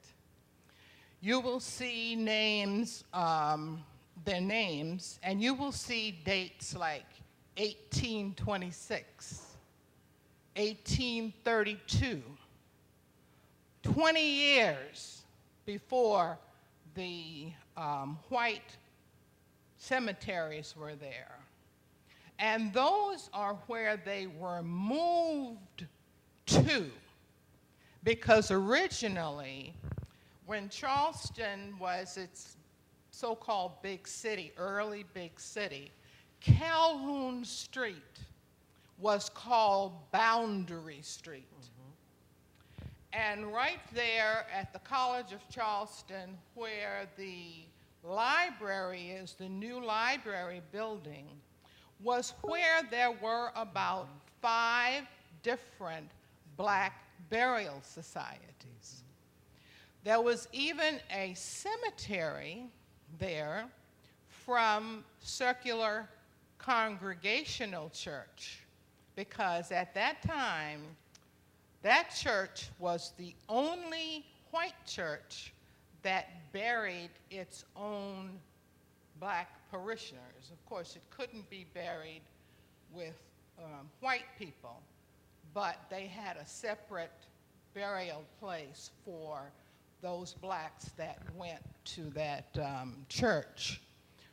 you will see names, their names, and you will see dates like 1826, 1832, 20 years before the white cemeteries were there. And those are where they were moved to, because originally, when Charleston was its so-called big city, early big city, Calhoun Street was called Boundary Street. And right there at the College of Charleston, where the library is, the new library building, was where there were about 5 different black burial societies. There was even a cemetery there from Circular Congregational Church, because at that time, that church was the only white church that buried its own black parishioners. Of course, it couldn't be buried with white people, but they had a separate burial place for those blacks that went to that church.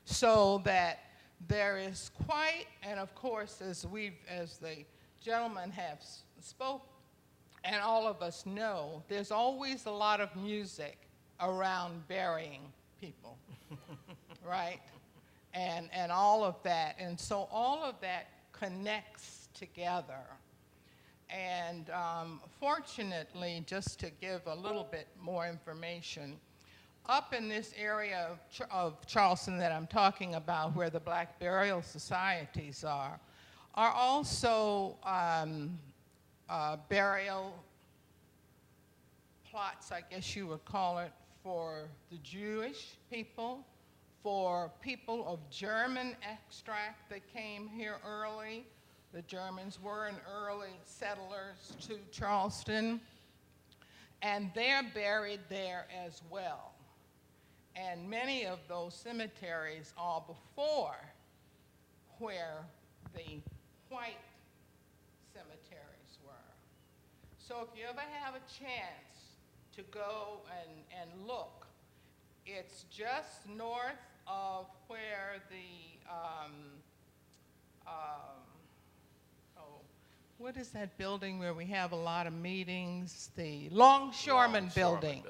So that there is quite, and of course, as the gentlemen have spoke, and all of us know, there's always a lot of music around burying people, right? And all of that. And so all of that connects together. And fortunately, just to give a little bit more information, up in this area of Charleston that I'm talking about, where the black burial societies are also burial plots, I guess you would call it, for the Jewish people, for people of German extract that came here early. The Germans were an early settlers to Charleston, and they're buried there as well. And many of those cemeteries are before where the white cemeteries were. So if you ever have a chance to go and look, it's just north of where the oh, what is that building where we have a lot of meetings? The Longshoreman Building.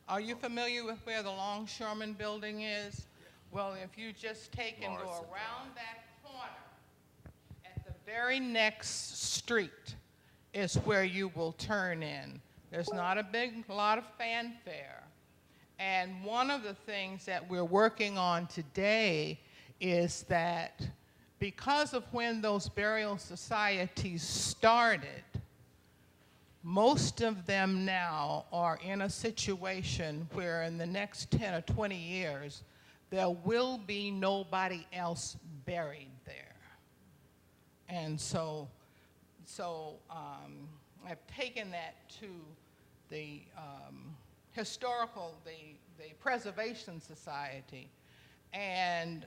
Are you familiar with where the Longshoreman Building is? Well, if you just take and go around that corner, at the very next street is where you will turn in. There's not a lot of fanfare. And one of the things that we're working on today is that because of when those burial societies started, most of them now are in a situation where in the next 10 or 20 years, there will be nobody else buried there. And so I've taken that to the the Preservation Society, and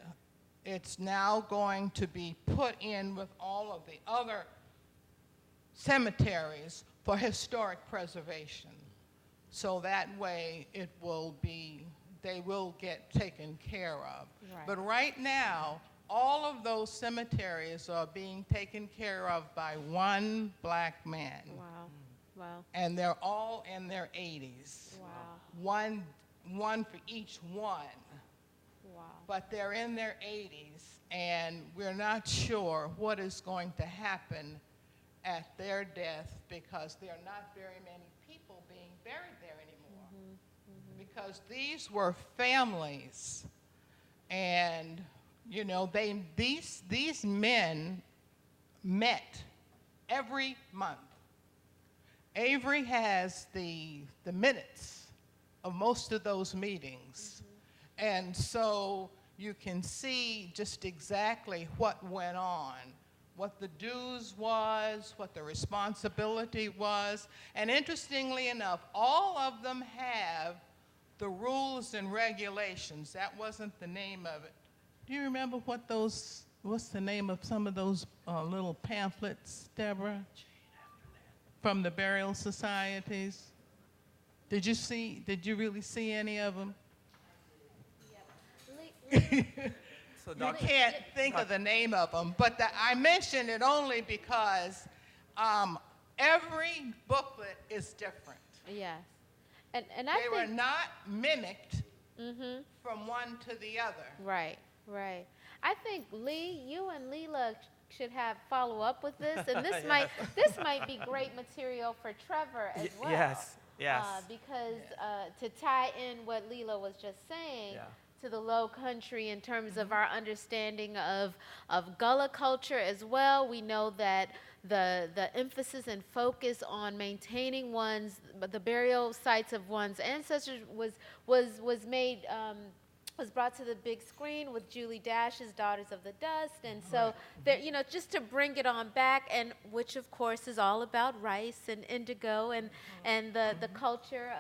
it's now going to be put in with all of the other cemeteries for historic preservation. So that way it will be, they will get taken care of. Right. But right now, all of those cemeteries are being taken care of by one black man. Wow. Wow. And they're all in their 80s. Wow. One for each one. Wow. But they're in their 80s, and we're not sure what is going to happen at their death because there are not very many people being buried there anymore. Because these were families, and you know, these men met every month. Avery has the minutes of most of those meetings. And so you can see just exactly what went on, what the dues was, what the responsibility was. And interestingly enough, all of them have the rules and regulations. That wasn't the name of it. Do you remember what's the name of some of those little pamphlets, Deborah? From the burial societies? Did you really see any of them? So You can't think of the name of them, but I mention it only because every booklet is different. Yes. And I They think were not mimicked from one to the other. Right, right. I think Lee, you and Leela should have follow up with this, and this might be great material for Trevor as well. Yes, yes. Because to tie in what Leela was just saying to the Low Country in terms of our understanding of Gullah culture as well, we know that the emphasis and focus on maintaining the burial sites of one's ancestors was made. Was brought to the big screen with Julie Dash's Daughters of the Dust, and so there, you know, just to bring it on back, and which of course is all about rice and indigo and the culture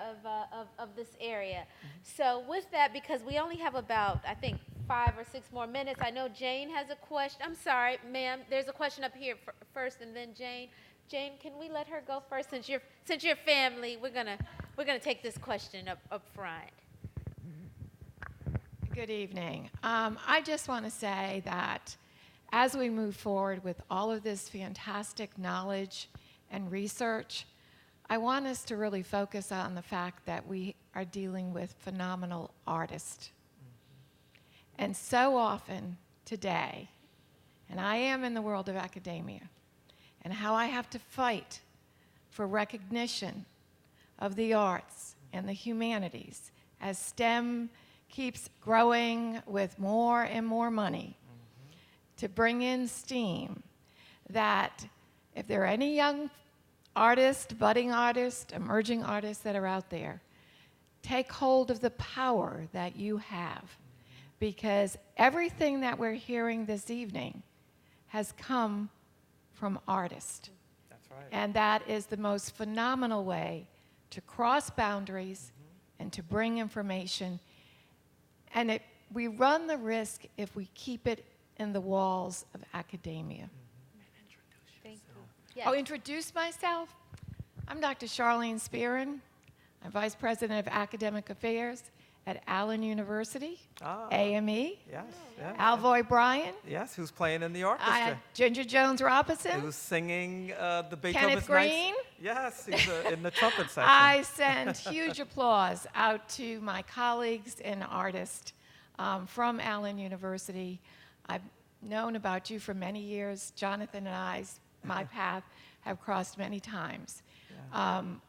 of this area. So with that, because we only have about, I think, 5 or 6 more minutes, I know Jane has a question. I'm sorry, ma'am. There's a question up here first, and then Jane. Jane, can we let her go first? Since you're family, we're gonna take this question up front. Good evening. I just want to say that as we move forward with all of this fantastic knowledge and research, I want us to really focus on the fact that we are dealing with phenomenal artists. And so often today, and I am in the world of academia, and how I have to fight for recognition of the arts and the humanities as STEM keeps growing with more and more money to bring in STEAM, that if there are any young artists, budding artists, emerging artists that are out there, take hold of the power that you have, because everything that we're hearing this evening has come from artists. That's right. And that is the most phenomenal way to cross boundaries and to bring information. And we run the risk if we keep it in the walls of academia. Thank you. Yes. I'll introduce myself. I'm Dr. Charlene Spearin. I'm Vice President of Academic Affairs at Allen University, Ah, AME. yes, yes. Alvoy Bryan, Yes, who's playing in the orchestra? Ginger Jones Robinson, Who's singing the Beethoven's Kenneth Green. Nights? Yes, he's in the trumpet section. I send huge applause out to my colleagues and artists from Allen University. I've known about you for many years. Jonathan and my path have crossed many times.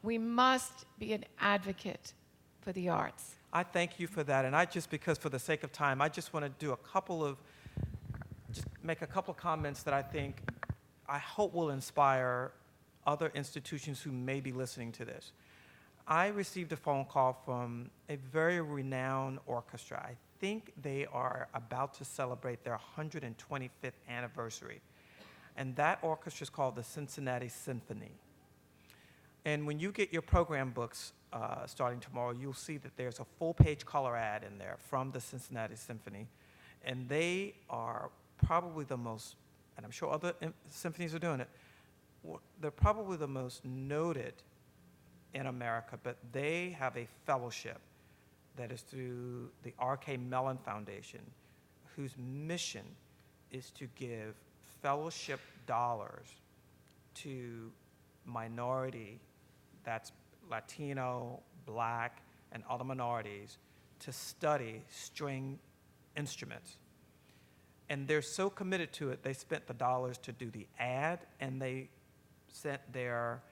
We must be an advocate for the arts. I thank you for that, and because for the sake of time, I just want to do make a couple of comments that I hope will inspire other institutions who may be listening to this. I received a phone call from a very renowned orchestra. I think they are about to celebrate their 125th anniversary, and that orchestra is called the Cincinnati Symphony. And when you get your program books starting tomorrow, you'll see that there's a full-page color ad in there from the Cincinnati Symphony. And they are probably the most, and I'm sure other symphonies are doing it, they're probably the most noted in America, but they have a fellowship that is through the R.K. Mellon Foundation, whose mission is to give fellowship dollars to minority, that's Latino, Black, and other minorities, to study string instruments. And they're so committed to it, they spent the dollars to do the ad, and they sent their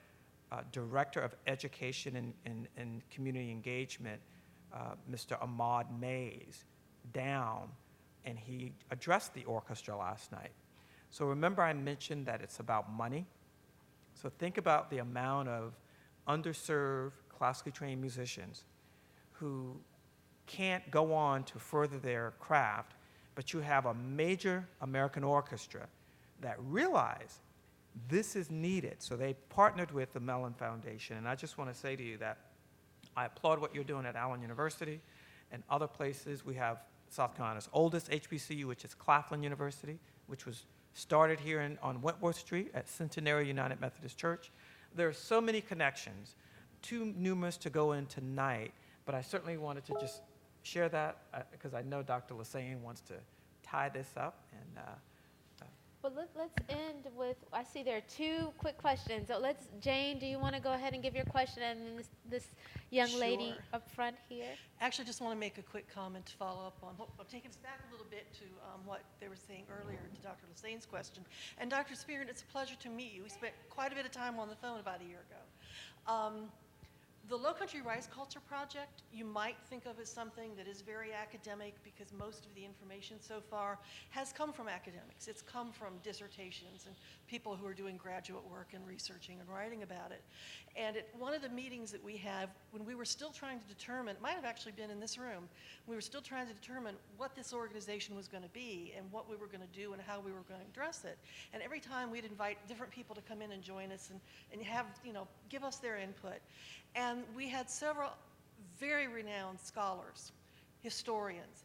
Director of Education and Community Engagement, Mr. Ahmad Mays, down, and he addressed the orchestra last night. So remember I mentioned that it's about money? So think about the amount of underserved, classically trained musicians who can't go on to further their craft, but you have a major American orchestra that realize this is needed. So they partnered with the Mellon Foundation, and I just want to say to you that I applaud what you're doing at Allen University and other places. We have South Carolina's oldest HBCU, which is Claflin University, which was started here on Wentworth Street at Centenary United Methodist Church. There are so many connections, too numerous to go in tonight, but I certainly wanted to just share that because I know Dr. Lassane wants to tie this up. And Well, let's end with, I see there are two quick questions. So Jane, do you want to go ahead and give your question, and then this young lady Sure. up front here? Actually, just want to make a quick comment to follow up on, taking us back a little bit to what they were saying earlier to Dr. Lassane's question. And Dr. Spearn, it's a pleasure to meet you. We spent quite a bit of time on the phone about a year ago. The Low Country Rice Culture Project, you might think of as something that is very academic because most of the information so far has come from academics. It's come from dissertations and people who are doing graduate work and researching and writing about it. And at one of the meetings that we had, when we were still trying to determine, it might have actually been in this room, we were still trying to determine what this organization was going to be and what we were going to do and how we were going to address it. And every time we'd invite different people to come in and join us and have, give us their input. And we had several very renowned scholars, historians,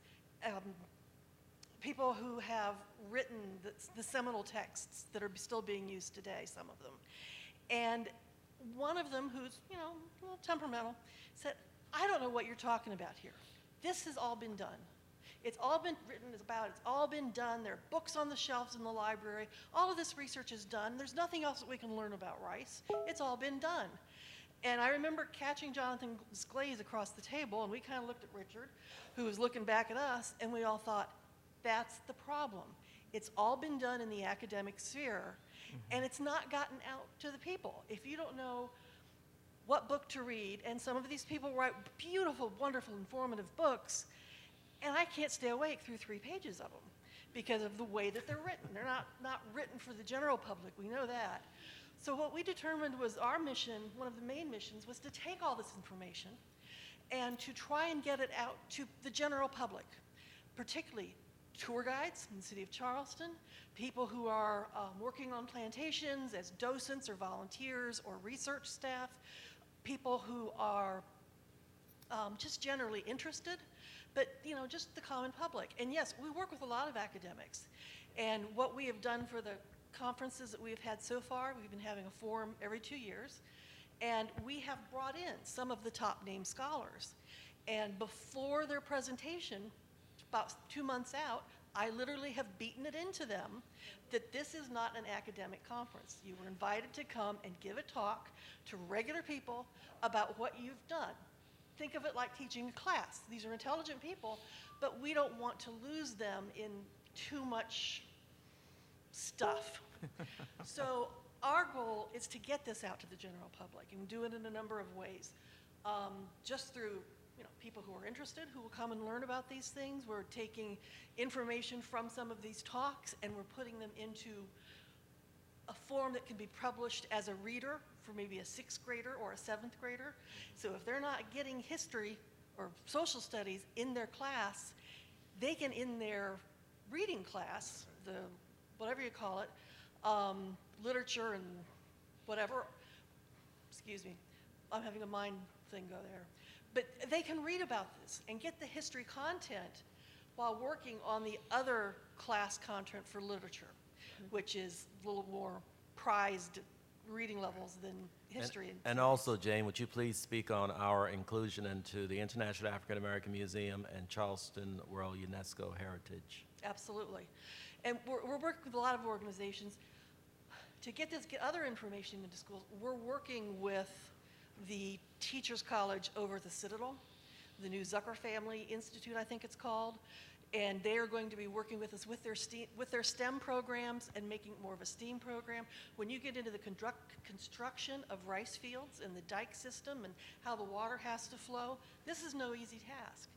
people who have written the seminal texts that are still being used today, some of them. And one of them, who's, a little temperamental, said, I don't know what you're talking about here. This has all been done. It's all been written about, it's all been done. There are books on the shelves in the library. All of this research is done. There's nothing else that we can learn about rice. It's all been done. And I remember catching Jonathan's glaze across the table, and we kind of looked at Richard, who was looking back at us, and we all thought, that's the problem. It's all been done in the academic sphere, and it's not gotten out to the people. If you don't know what book to read, and some of these people write beautiful, wonderful, informative books, and I can't stay awake through 3 pages of them because of the way that they're written. They're not written for the general public, we know that. So what we determined was our mission, one of the main missions, was to take all this information and to try and get it out to the general public, particularly tour guides in the city of Charleston, people who are working on plantations as docents or volunteers or research staff, people who are just generally interested, but just the common public. And yes, we work with a lot of academics. And what we have done for the conferences that we've had so far, we've been having a forum every 2 years, and we have brought in some of the top name scholars. And before their presentation, about 2 months out, I literally have beaten it into them that this is not an academic conference. You were invited to come and give a talk to regular people about what you've done. Think of it like teaching a class. These are intelligent people, but we don't want to lose them in too much stuff. So our goal is to get this out to the general public, and do it in a number of ways. Just through people who are interested, who will come and learn about these things. We're taking information from some of these talks and we're putting them into a form that can be published as a reader for maybe a 6th grader or a 7th grader. So if they're not getting history or social studies in their class, they can, in their reading class, the whatever you call it, literature and whatever, excuse me, I'm having a mind thing go there. But they can read about this and get the history content while working on the other class content for literature, which is a little more prized reading levels than history. And also, Jane, would you please speak on our inclusion into the International African American Museum and Charleston World UNESCO Heritage? Absolutely. And we're working with a lot of organizations to get other information into schools. We're working with the Teachers College over at the Citadel, the new Zucker Family Institute, I think it's called, and they are going to be working with us with their STEM programs and making it more of a STEAM program. When you get into the construction of rice fields and the dike system and how the water has to flow, this is no easy task.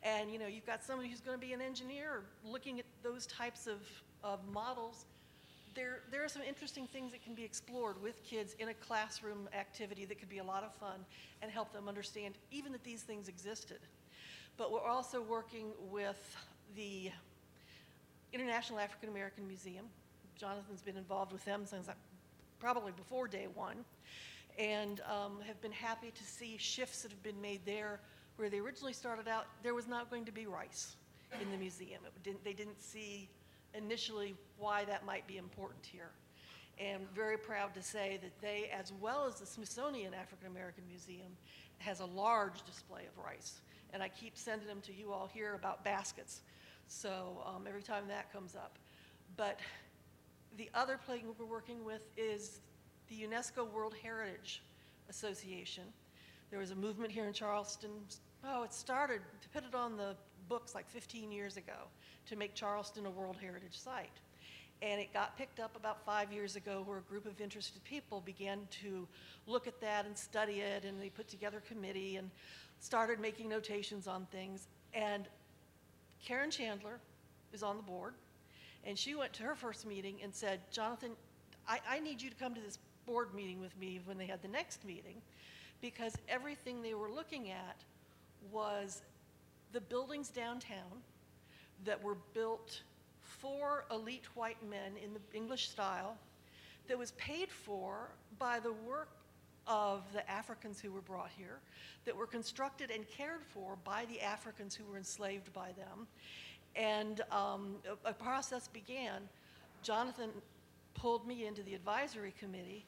And you've got somebody who's going to be an engineer looking at those types of models. There are some interesting things that can be explored with kids in a classroom activity that could be a lot of fun and help them understand even that these things existed. But we're also working with the International African American Museum. Jonathan's been involved with them since probably before day one, and have been happy to see shifts that have been made there. Where they originally started out, there was not going to be rice in the museum. They didn't see initially why that might be important here. And very proud to say that they, as well as the Smithsonian African American Museum, has a large display of rice. And I keep sending them to you all here about baskets. So every time that comes up. But the other thing we're working with is the UNESCO World Heritage Association. There was a movement here in Charleston. It started to put it on the books like 15 years ago to make Charleston a World Heritage Site. And it got picked up about 5 years ago where a group of interested people began to look at that and study it, and they put together a committee and started making notations on things. And Karen Chandler is on the board, and she went to her first meeting and said, Jonathan, I need you to come to this board meeting with me when they had the next meeting, because everything they were looking at was the buildings downtown that were built for elite white men in the English style, that was paid for by the work of the Africans who were brought here, that were constructed and cared for by the Africans who were enslaved by them. And a process began. Jonathan pulled me into the advisory committee,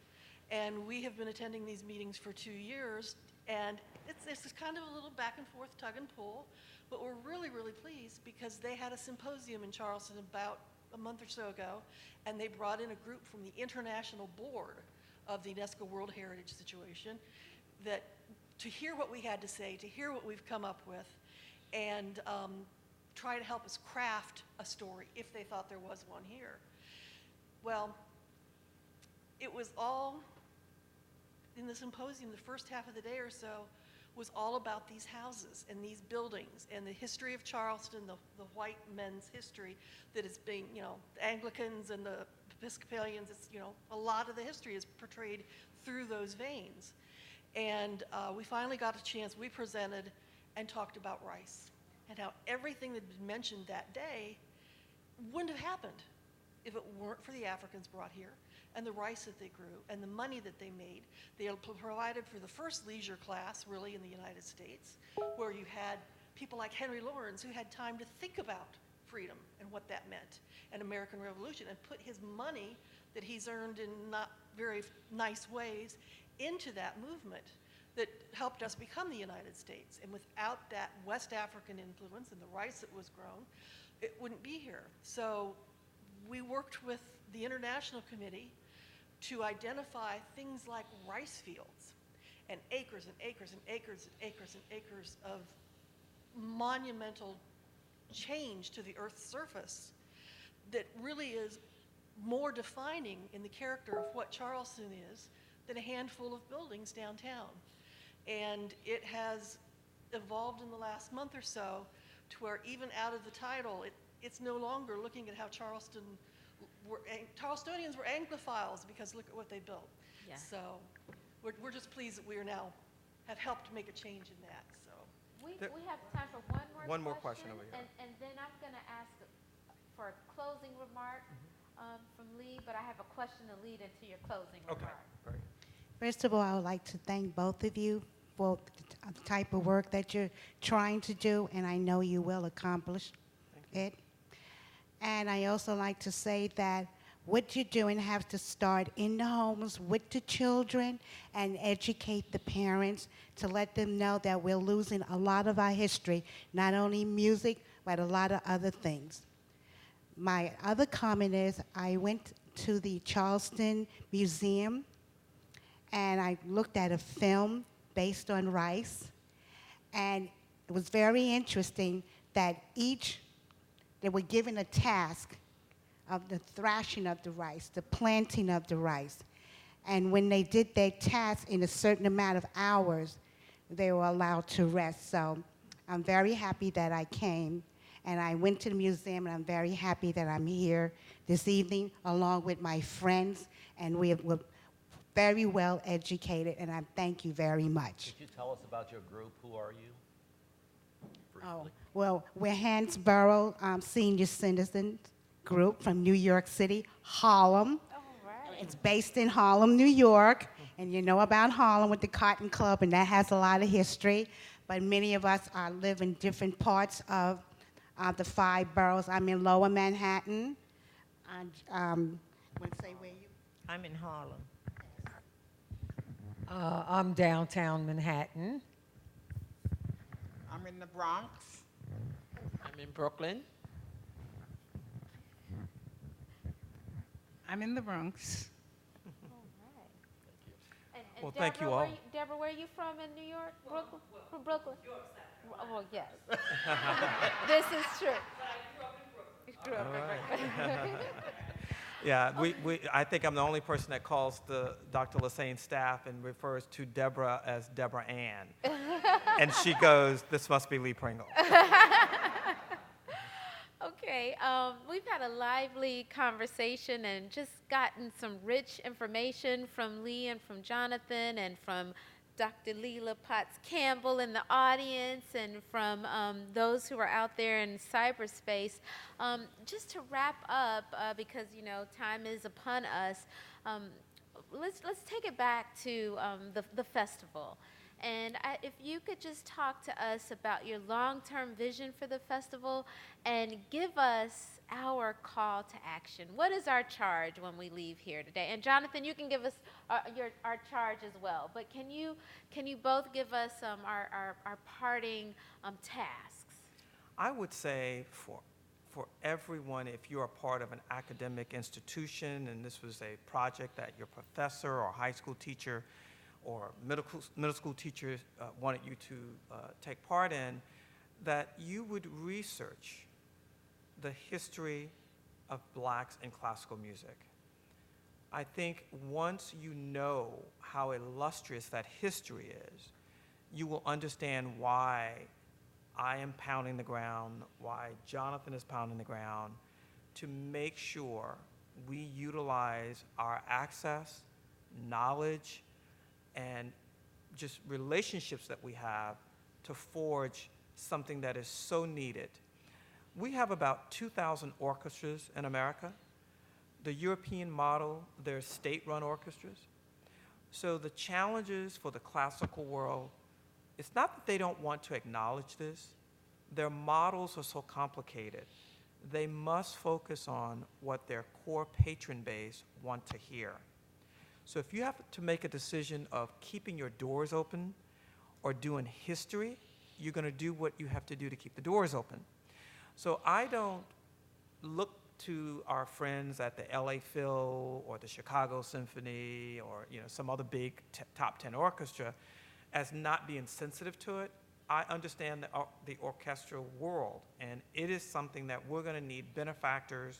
and we have been attending these meetings for 2 years, and it's kind of a little back and forth tug and pull. But we're really, really pleased because they had a symposium in Charleston about a month or so ago, and they brought in a group from the international board of the UNESCO World Heritage situation to hear what we had to say, to hear what we've come up with, and try to help us craft a story if they thought there was one here. Well, it was all in the symposium. The first half of the day or so was all about these houses and these buildings and the history of Charleston, the white men's history that is being, the Anglicans and the Episcopalians, it's, a lot of the history is portrayed through those veins. And we finally got a chance, we presented and talked about rice and how everything that had been mentioned that day wouldn't have happened if it weren't for the Africans brought here and the rice that they grew and the money that they made. They provided for the first leisure class, really, in the United States, where you had people like Henry Lawrence who had time to think about freedom and what that meant, and American Revolution, and put his money that he's earned in not very nice ways into that movement that helped us become the United States. And without that West African influence and the rice that was grown, it wouldn't be here. So we worked with the International Committee to identify things like rice fields and acres and acres and acres and acres and acres of monumental change to the Earth's surface that really is more defining in the character of what Charleston is than a handful of buildings downtown. And it has evolved in the last month or so to where even out of the title, it's no longer looking at how Charlestonians were Anglophiles because look at what they built. Yeah. So we're just pleased that we are now have helped make a change in that. So We have time for one more question over here. and then I'm going to ask for a closing remark from Lee, but I have a question to lead into your closing remark. Great. First of all, I would like to thank both of you for the type of work that you're trying to do, and I know you will accomplish it. And I also like to say that what you're doing has to start in the homes with the children and educate the parents to let them know that we're losing a lot of our history, not only music, but a lot of other things. My other comment is I went to the Charleston Museum and I looked at a film based on rice, and it was very interesting that they were given a task of the thrashing of the rice, the planting of the rice. And when they did their task in a certain amount of hours, they were allowed to rest. So I'm very happy that I came, and I went to the museum, and I'm very happy that I'm here this evening along with my friends, and we're very well educated, and I thank you very much. Could you tell us about your group? Who are you? Briefly. Oh, well, we're Hansborough Senior Citizens Group from New York City, Harlem. All right. It's based in Harlem, New York, and you know about Harlem with the Cotton Club, and that has a lot of history, but many of us live in different parts of the 5 boroughs. I'm in Lower Manhattan. Want to say where you? I'm in Harlem. I'm downtown Manhattan. I'm in the Bronx. I'm in Brooklyn. I'm in the Bronx. All right. And Well, thank you Deborah, all. Deborah, where are you from in New York? Brooklyn? From Brooklyn? Well, yes. This is true. You grew up in Brooklyn. Yeah, I think I'm the only person that calls the Dr. Lassane staff and refers to Deborah as Deborah Ann. And she goes, this must be Lee Pringle. Okay, we've had a lively conversation and just gotten some rich information from Lee and from Jonathan and from Dr. Leela Potts-Campbell in the audience and from those who are out there in cyberspace. Just to wrap up, because time is upon us, let's take it back to the festival. And if you could just talk to us about your long-term vision for the festival and give us our call to action. What is our charge when we leave here today? And Jonathan, you can give us our charge as well. But can you both give us our parting tasks? I would say for everyone, if you're a part of an academic institution and this was a project that your professor or high school teacher or middle school teachers wanted you to take part in, that you would research the history of blacks in classical music. I think once you know how illustrious that history is, you will understand why I am pounding the ground, why Jonathan is pounding the ground, to make sure we utilize our access, knowledge, and just relationships that we have to forge something that is so needed. We have about 2,000 orchestras in America. The European model, they're state-run orchestras. So the challenges for the classical world, it's not that they don't want to acknowledge this. Their models are so complicated. They must focus on what their core patron base want to hear. So if you have to make a decision of keeping your doors open or doing history, you're going to do what you have to do to keep the doors open. So I don't look to our friends at the LA Phil or the Chicago Symphony or some other big top 10 orchestra as not being sensitive to it. I understand the orchestral world, and it is something that we're going to need benefactors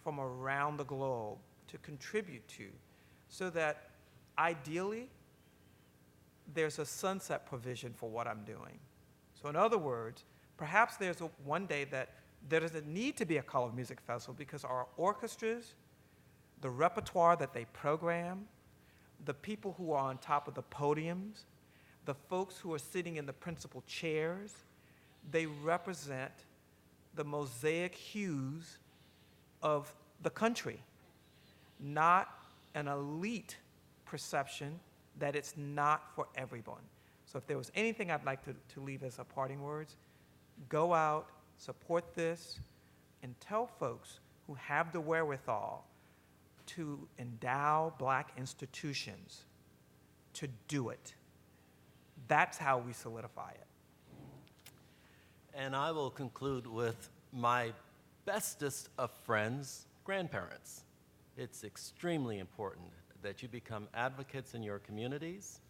from around the globe to contribute to, so that ideally there's a sunset provision for what I'm doing. So in other words, perhaps there's one day that there doesn't need to be a color music festival because our orchestras, the repertoire that they program, the people who are on top of the podiums, the folks who are sitting in the principal chairs, they represent the mosaic hues of the country, not an elite perception that it's not for everyone. So if there was anything I'd like to leave as a parting words, go out, support this, and tell folks who have the wherewithal to endow Black institutions to do it. That's how we solidify it. And I will conclude with my bestest of friends, grandparents. It's extremely important that you become advocates in your communities,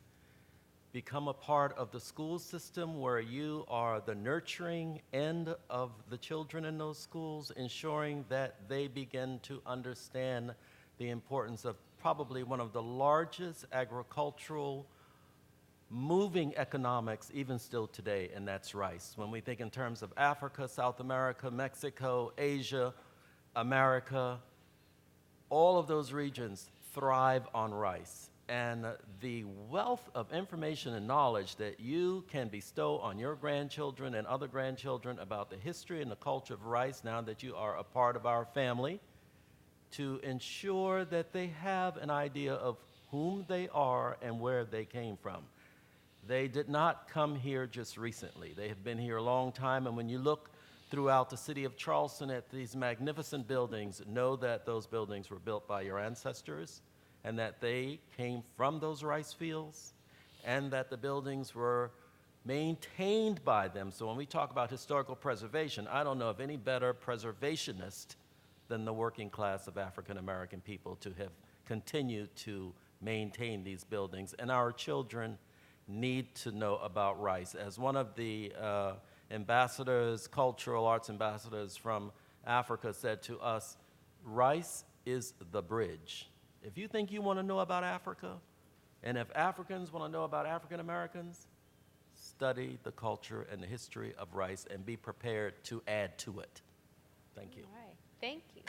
become a part of the school system where you are the nurturing end of the children in those schools, ensuring that they begin to understand the importance of probably one of the largest agricultural moving economics even still today, and that's rice. When we think in terms of Africa, South America, Mexico, Asia, America, all of those regions thrive on rice. And the wealth of information and knowledge that you can bestow on your grandchildren and other grandchildren about the history and the culture of rice now that you are a part of our family, to ensure that they have an idea of whom they are and where they came from. They did not come here just recently. They have been here a long time, and when you look throughout the city of Charleston at these magnificent buildings, know that those buildings were built by your ancestors, and that they came from those rice fields, and that the buildings were maintained by them. So when we talk about historical preservation, I don't know of any better preservationist than the working class of African American people to have continued to maintain these buildings. And our children need to know about rice. As one of the ambassadors, cultural arts ambassadors from Africa said to us, rice is the bridge. If you think you want to know about Africa, and if Africans want to know about African Americans, study the culture and the history of rice and be prepared to add to it. Thank you. All right. Thank you.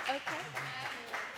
Okay.